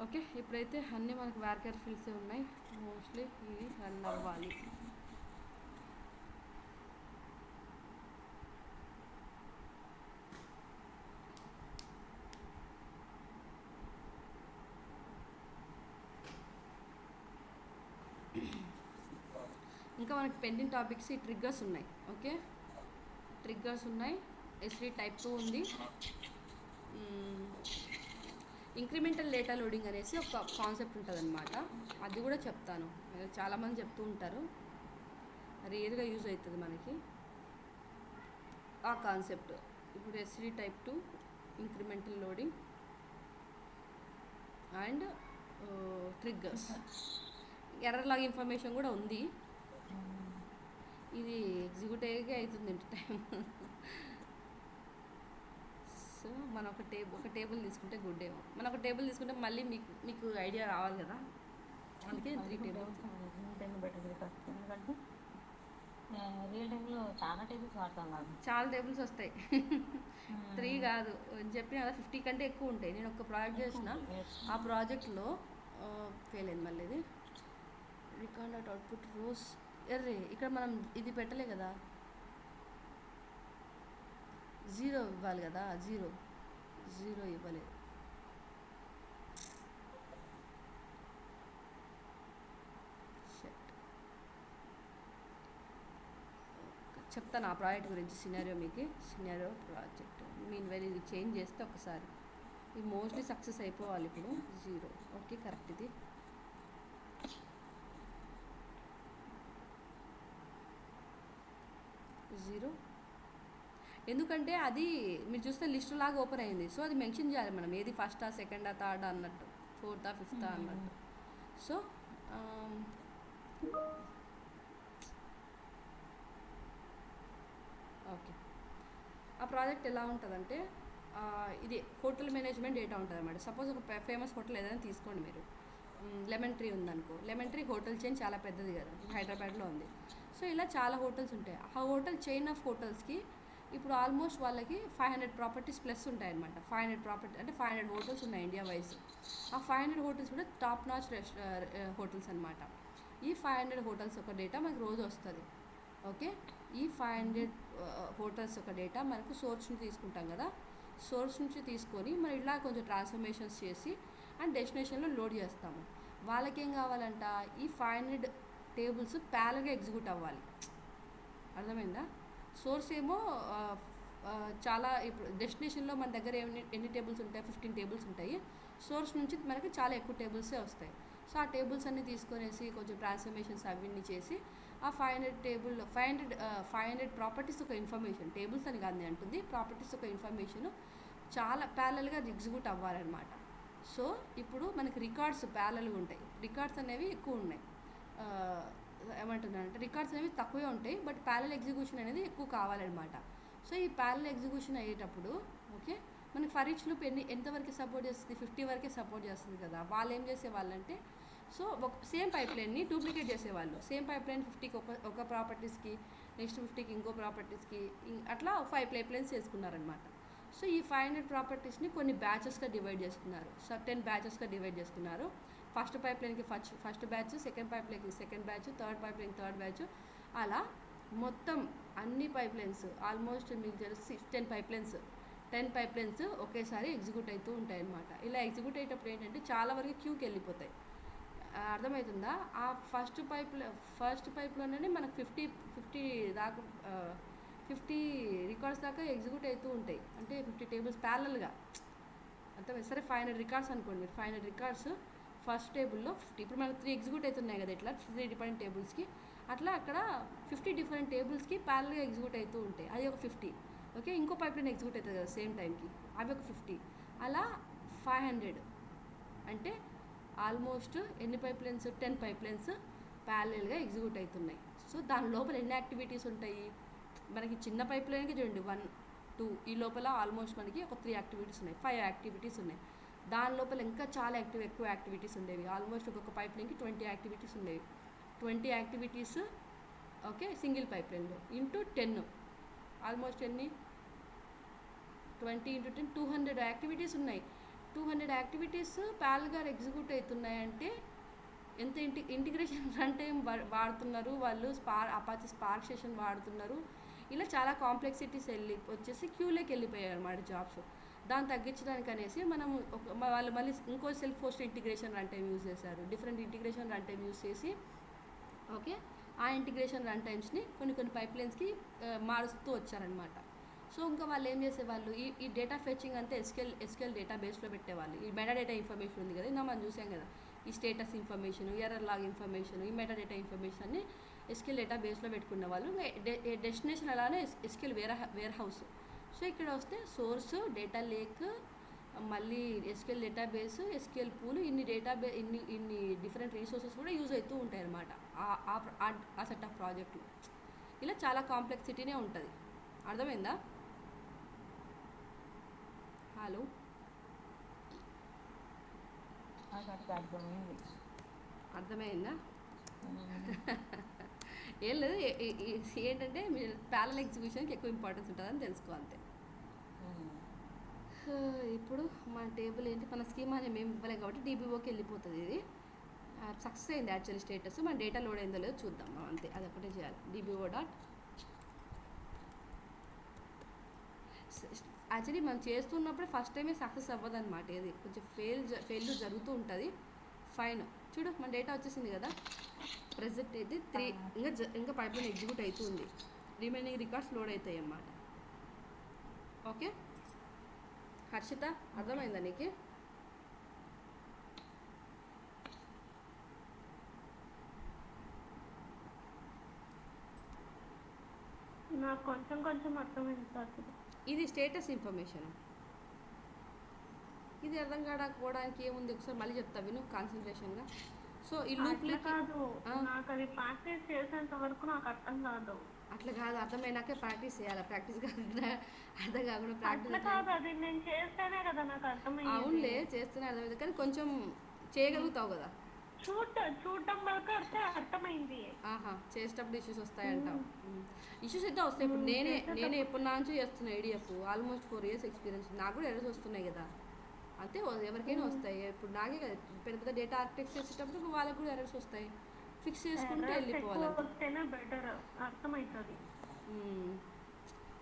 ఓకే, ఇప్పుడైతే అన్నీ మనకు varchar ఫీల్డ్సే ఉన్నాయి. మోస్ట్లీ ఇది రన్ అవ్వాలి. ఇంకా మనకి పెండింగ్ టాపిక్స్ ఈ ట్రిగ్గర్స్ ఉన్నాయి. ఓకే, ట్రిగ్గర్స్ ఉన్నాయి. S3 టైప్ 2 ఉంది. ఇంక్రిమెంటల్ డేటా లోడింగ్ అనేసి ఒక కాన్సెప్ట్ ఉంటుంది అనమాట. అది కూడా చెప్తాను. చాలామంది చెప్తూ ఉంటారు, రేర్గా యూజ్ అవుతుంది మనకి ఆ కాన్సెప్ట్. ఇప్పుడు S3 type 2 incremental loading and triggers. Error log information కూడా ఉంది. ఇది ఎగ్జిక్యూట్ అయ్యేకే అవుతుంది టైం. సో మనం ఒక టేబుల్ తీసుకుంటే గుడ్ ఏమో. మనం ఒక టేబుల్ తీసుకుంటే మళ్ళీ మీకు ఐడియా రావాలి కదా, అందుకే 3 టేబుల్స్. ఎందుకంటే రియల్ టైంలో చాలా టేబుల్స్ వాడతాం కాదు, చాలా టేబుల్స్ వస్తాయి. 3 కాదు చెప్పిన కదా, 50 కంటే ఎక్కువ ఉంటాయి. నేను ఒక ప్రాజెక్ట్ చేసిన, ఆ ప్రాజెక్ట్లో ఫెయిల్ అయింది మళ్ళీ. ఇది రికార్డ్ అవుట్పుట్ రోస్ ఎర్రే, ఇక్కడ మనం ఇది పెట్టలే కదా, 0 ఇవ్వాలి కదా, 0 ఇవ్వలేదు. చెప్తాను ఆ ప్రాజెక్ట్ గురించి సినారియో మీకు. సినారియో ప్రాజెక్ట్ మీన్ వెరీ ఇది చేంజ్ చేస్తే ఒకసారి ఇది మోస్ట్లీ సక్సెస్ అయిపోవాలి. ఇప్పుడు 0 ఓకే కరెక్ట్. ఇది జీరో, ఎందుకంటే అది మీరు చూస్తే లిస్ట్ లాగా ఓపెన్ అయింది. సో అది మెన్షన్ చేయాలి మనం, ఏది ఫస్టా సెకండా థర్డా అన్నట్టు, ఫోర్తా ఫిఫ్తా అన్నట్టు. సో ఓకే, ఆ ప్రాజెక్ట్ ఎలా ఉంటుందంటే ఇది హోటల్ మేనేజ్మెంట్ డేటా ఉంటుంది అన్నమాట. సపోజ్ ఒక ఫేమస్ హోటల్ ఏదైనా తీసుకోండి మీరు, లెమన్ ట్రీ ఉందనుకో. లెమన్ ట్రీ హోటల్ చైన్ చాలా పెద్దది కదా, హైదరాబాద్లో ఉంది. సో ఇలా చాలా హోటల్స్ ఉంటాయి. ఆ హోటల్ చైన్ ఆఫ్ హోటల్స్కి ఇప్పుడు ఆల్మోస్ట్ వాళ్ళకి 500 ప్రాపర్టీస్ ప్లస్ ఉంటాయన్నమాట. 500 ప్రాపర్టీ అంటే 500 హోటల్స్ ఉన్నాయి ఇండియా వైజ్. ఆ 500 హోటల్స్ కూడా టాప్ నాచ్ హోటల్స్ అనమాట. ఈ 500 హోటల్స్ ఒక డేటా మనకు రోజు వస్తుంది. ఓకే, ఈ 500 హోటల్స్ ఒక డేటా మనకు సోర్స్ నుంచి తీసుకుంటాం కదా, సోర్స్ నుంచి తీసుకొని మనం ఇలా కొంచెం ట్రాన్స్ఫర్మేషన్స్ చేసి అండ్ డెస్టినేషన్లో లోడ్ చేస్తాము. వాళ్ళకేం కావాలంట, ఈ 500 టేబుల్స్ ప్యారల్గా ఎగ్జిక్యూట్ అవ్వాలి. అర్థమైందా? సోర్స్ ఏమో చాలా, ఇప్పుడు డెస్టినేషన్లో మన దగ్గర ఎన్ని టేబుల్స్ ఉంటాయి, 15 టేబుల్స్ ఉంటాయి. సోర్స్ నుంచి మనకి చాలా ఎక్కువ టేబుల్సే వస్తాయి. సో ఆ టేబుల్స్ అన్నీ తీసుకొనేసి కొంచెం ట్రాన్స్ఫర్మేషన్స్ అవన్నీ చేసి ఆ 500 ప్రాపర్టీస్ ఒక ఇన్ఫర్మేషన్, టేబుల్స్ అని కాదు నేను అంటుంది, ప్రాపర్టీస్ ఒక ఇన్ఫర్మేషన్ చాలా ప్యారల్గా ఎగ్జిక్యూట్ అవ్వాలన్నమాట. సో ఇప్పుడు మనకి రికార్డ్స్ ప్యారల్గా ఉంటాయి, రికార్డ్స్ అనేవి ఎక్కువ ఉన్నాయి. ఏమంటున్నానంటే రికార్డ్స్ అనేవి తక్కువే ఉంటాయి, బట్ ప్యారల్ ఎగ్జిక్యూషన్ అనేది ఎక్కువ కావాలన్నమాట. సో ఈ ప్యారల్ ఎగ్జిక్యూషన్ అయ్యేటప్పుడు ఓకే, మనకి ఫర్ ఈచ్ లూప్ ఎంతవరకు సపోర్ట్ చేస్తుంది, 50 వరకే సపోర్ట్ చేస్తుంది కదా. వాళ్ళు ఏం చేసేవాళ్ళంటే, సో సేమ్ పైప్ లైన్ని డూప్లికేట్ చేసేవాళ్ళు. సేమ్ పైప్ లైన్ 50కి ఒక ప్రాపర్టీస్కి, నెక్స్ట్ 50కి ఇంకో ప్రాపర్టీస్కి, అట్లా 5 పైప్ లైన్స్ చేసుకున్నారనమాట. సో ఈ 500 ప్రాపర్టీస్ని కొన్ని బ్యాచెస్గా డివైడ్ చేసుకున్నారు, సర్టెన్ బ్యాచెస్గా డివైడ్ చేసుకున్నారు. ఫస్ట్ పైప్ లైన్కి ఫస్ట్ బ్యాచ్, సెకండ్ పైప్ లైన్కి సెకండ్ బ్యాచ్, థర్డ్ పైప్ లైన్కి థర్డ్ బ్యాచ్, అలా మొత్తం అన్ని పైప్ లైన్స్ ఆల్మోస్ట్ మీకు తెలిసి 10 పైప్ లైన్స్ 10 పైప్ లైన్స్ ఒకేసారి ఎగ్జిక్యూట్ అవుతూ ఉంటాయి అన్నమాట. ఇలా ఎగ్జిక్యూట్ అయ్యేటప్పుడు ఏంటంటే చాలా వరకు క్యూకి వెళ్ళిపోతాయి. అర్థమవుతుందా? ఆ ఫస్ట్ పైప్లోనే మనకు 50 దాకా 50 రికార్డ్స్ దాకా ఎగ్జిక్యూట్ అవుతూ ఉంటాయి. అంటే 50 టేబుల్స్ ప్యారలల్గా. అంటే సరే 500 రికార్డ్స్ అనుకోండి మీరు. 500 రికార్డ్స్ ఫస్ట్ టేబుల్లో 50. ఇప్పుడు మనకు 3 ఎగ్జిక్యూట్ అవుతున్నాయి కదా ఇట్లా 3 డిఫరెంట్ టేబుల్స్కి. అట్లా అక్కడ 50 డిఫరెంట్ టేబుల్స్కి ప్యారల్గా ఎగ్జిక్యూట్ అవుతూ ఉంటాయి. అది ఒక 50. ఓకే, ఇంకో పైప్లైన్ ఎగ్జిక్యూట్ అవుతుంది కదా సేమ్ టైంకి, అవి ఒక 50. అలా 500. అంటే ఆల్మోస్ట్ ఎన్ని పైప్లైన్స్? 10 పైప్లైన్స్ ప్యారలల్గా ఎగ్జిక్యూట్ అవుతున్నాయి. సో దాని లోపల ఎన్ని యాక్టివిటీస్ ఉంటాయి? మనకి చిన్న పైప్లైన్కి చూడండి 1, 2, ఈ లోపల ఆల్మోస్ట్ మనకి ఒక 3 యాక్టివిటీస్ ఉన్నాయి, 5 యాక్టివిటీస్ ఉన్నాయి. దాని లోపల ఇంకా చాలా ఎక్కువ యాక్టివిటీస్ ఉండేవి. ఆల్మోస్ట్ ఒక్కొక్క పైప్లైన్కి 20 యాక్టివిటీస్ ఉండేవి. 20 యాక్టివిటీస్ ఓకే సింగిల్ పైప్లైన్లో ఇంటూ 10 ఆల్మోస్ట్ ఎన్ని? 20 × 10 200 యాక్టివిటీస్ ఉన్నాయి. 200 యాక్టివిటీస్ ప్యారల్గా ఎగ్జిక్యూట్ అవుతున్నాయంటే ఎంత ఇంటిగ్రేషన్ రన్ టైం వాడుతున్నారు వాళ్ళు. అపాచీ స్పార్క్ సెషన్ వాడుతున్నారు. ఇలా చాలా కాంప్లెక్సిటీస్ వచ్చేసి క్యూలోకి వెళ్ళిపోయాయి అన్నమాట జాబ్స్. దాన్ని తగ్గించడానికి అనేసి మనం వాళ్ళు మళ్ళీ ఇంకో self host integration run time use చేశారు. Different integration run time use చేసి ఓకే ఆ ఇంటిగ్రేషన్ రన్ టైమ్స్ని కొన్ని పైప్లైన్స్కి మారుస్తూ వచ్చారనమాట. సో ఇంకా వాళ్ళు ఏం చేసేవాళ్ళు, ఈ డేటా ఫెచింగ్ అంతా ఎస్క్యూఎల్ డేటాబేస్లో పెట్టేవాళ్ళు. ఈ మెటా డేటా ఇన్ఫర్మేషన్ ఉంది కదా, మనం చూసాం కదా, ఈ status information, error log information, ఈ మెటా డేటా ఇన్ఫర్మేషన్ అన్ని ఎస్క్యూఎల్ డేటాబేస్లో పెట్టుకునే వాళ్ళు. డెస్టినేషన్ అలానే ఎస్క్యూఎల్ వేర్ హౌస్. సో ఇక్కడ వస్తే సోర్స్, డేటా లేక్, మళ్ళీ ఎస్క్యూఎల్ డేటాబేస్, ఎస్క్యూఎల్ పూల్, ఇన్ని డిఫరెంట్ రీసోర్సెస్ కూడా యూజ్ అవుతూ ఉంటాయి అన్నమాట ఆ సెట్ ఆఫ్ ప్రాజెక్టులు. ఇలా చాలా కాంప్లెక్సిటీనే ఉంటుంది. అర్థమైందా? హలో, అర్థమైందా? ఏం లేదు, ఏంటంటే మీరు ప్యారలల్ ఎగ్జిక్యూషన్కి ఎక్కువ ఇంపార్టెన్స్ ఉంటుందని తెలుసుకో అంతే. ఇప్పుడు మన టేబుల్ ఏంటి, మన స్కీమా అని మేము ఇవ్వలేం కాబట్టి డీబీఓకి వెళ్ళిపోతుంది. ఇది సక్సెస్ అయింది యాక్చువల్లీ స్టేటస్. మన డేటా లోడ్ అయిందో లేదో చూద్దాం మనం అంతే, అదొకటే చేయాలి. డీబీఓ డాట్ యాక్చువల్లీ మనం చేస్తున్నప్పుడే ఫస్ట్ టైమే సక్సెస్ అవ్వదు అనమాట. ఇది కొంచెం ఫెయిల్ జరుగుతూ ఉంటుంది. ఫైన్, చూడు మన డేటా వచ్చేసింది కదా. ప్రెజెంట్ అయితే 3 ఇంకా పైప్లైన్ ఎగ్జిక్యూట్ అవుతుంది. రిమైనింగ్ రికార్డ్స్ లోడ్ అవుతాయి అన్నమాట. ఓకే హర్షిత, అర్థమైందా నీకు? నాకు కొంచెం అర్థమైంది సార్. ఇది స్టేటస్ ఇన్ఫర్మేషన్. ఇది అర్థం కాకపోవడానికి ఏముంది, ఒకసారి మళ్ళీ చెప్తా విను కాన్సన్ట్రేషన్గా. సో ఈ లూప్లకి కాదు, నాకు అది ప్రాక్టీస్ చేసేంత వరకు నాకు అర్థం కాదు. అట్లా కాదు, అర్థమైనాకే ప్రాక్టీస్ చేయాలి. ప్రాక్టీస్ కాకుండా అర్థం కాకుండా అట్లా ప్రాక్టీస్ కాదు, అది నేను చేస్తేనే కదా నాకు అర్థమైంది. అవునులే, చేస్తేనే అర్థమైంది, కానీ కొంచెం చేయగలుగుతావు కదా. చూడటం వరకు అర్థమైంది. చేసేటప్పుడు ఇష్యూస్ వస్తాయంటావు. ఇష్యూస్ అయితే వస్తాయి. ఇప్పుడు నేనే ఎప్పటి నుంచి చేస్తున్నా ఐడిఎఫ్, ఆల్మోస్ట్ 4 years ఎక్స్పీరియన్స్. నాకు కూడా ఎర్రర్స్ వస్తున్నాయి కదా, అంతే ఎవరికైనా వస్తాయి. ఇప్పుడు నాకే కదా పెద్ద డేటా ఆర్కిటెక్ట్ చేసేటప్పుడు వాళ్ళకు కూడా ఎర్రర్స్ వస్తాయి. ఫిక్స్ చేసుకుంటూ వెళ్ళిపోవాలి.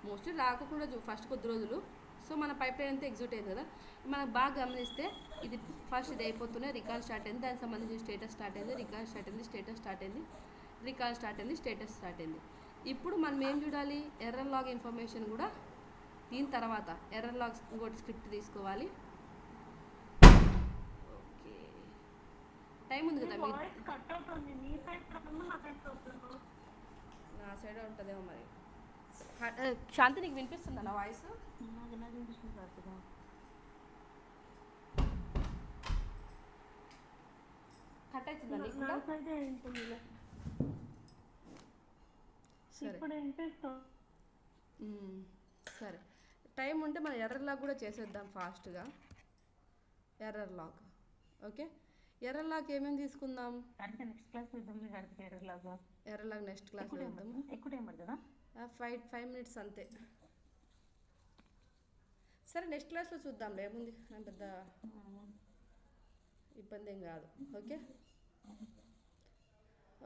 మోస్ట్లీ రాకుండా ఫస్ట్ కొద్ది రోజులు. సో మన పైప్ లైన్ అంతా ఎగ్జిక్యూట్ అయింది కదా. మనకు బాగా గమనిస్తే ఇది ఫస్ట్ ఇది అయిపోతూనే రికార్డ్ స్టార్ట్ అయింది, దానికి సంబంధించిన స్టేటస్ స్టార్ట్ అయింది, రికార్డ్ స్టార్ట్ అయింది, స్టేటస్ స్టార్ట్ అయింది, రికార్డ్ స్టార్ట్ అయింది, స్టేటస్ స్టార్ట్ అయింది. ఇప్పుడు మనం ఏం చూడాలి, ఎర్రర్ లాగ్ ఇన్ఫర్మేషన్ కూడా. దీని తర్వాత ఎర్రర్ లాగ్ ఇంకోటి స్క్రిప్ట్ తీసుకోవాలి. ఓకే, టైం ఉంది కదా, నా సైడ్ ఉంటుందేమో మరి. శాంతి, నీకు వినిపిస్తుందా నా వాయిస్? కట్ అవుతుందా నీకు కూడా? సరే, టైం ఉంటే మనం ఎర్రర్ లాగ్ కూడా చేసేద్దాం ఫాస్ట్గా. Error log okay. Error log ఏమేమి తీసుకుందాం? Next class error log next క్లాస్లో చూద్దాము. ఎక్కువ టైం పడుతుందా? 5 minutes అంతే. సరే నెక్స్ట్ క్లాస్లో చూద్దాంలే, ఏముంది, పెద్ద ఇబ్బంది ఏం కాదు. ఓకే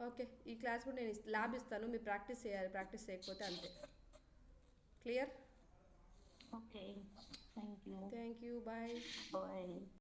ఓకే, ఈ క్లాస్ కూడా నేను ల్యాబ్ ఇస్తాను, మీరు ప్రాక్టీస్ చేయాలి. ప్రాక్టీస్ చేయకపోతే అంతే. క్లియర్? ఓకే. చేసాము. Thank you bye. బాయ్.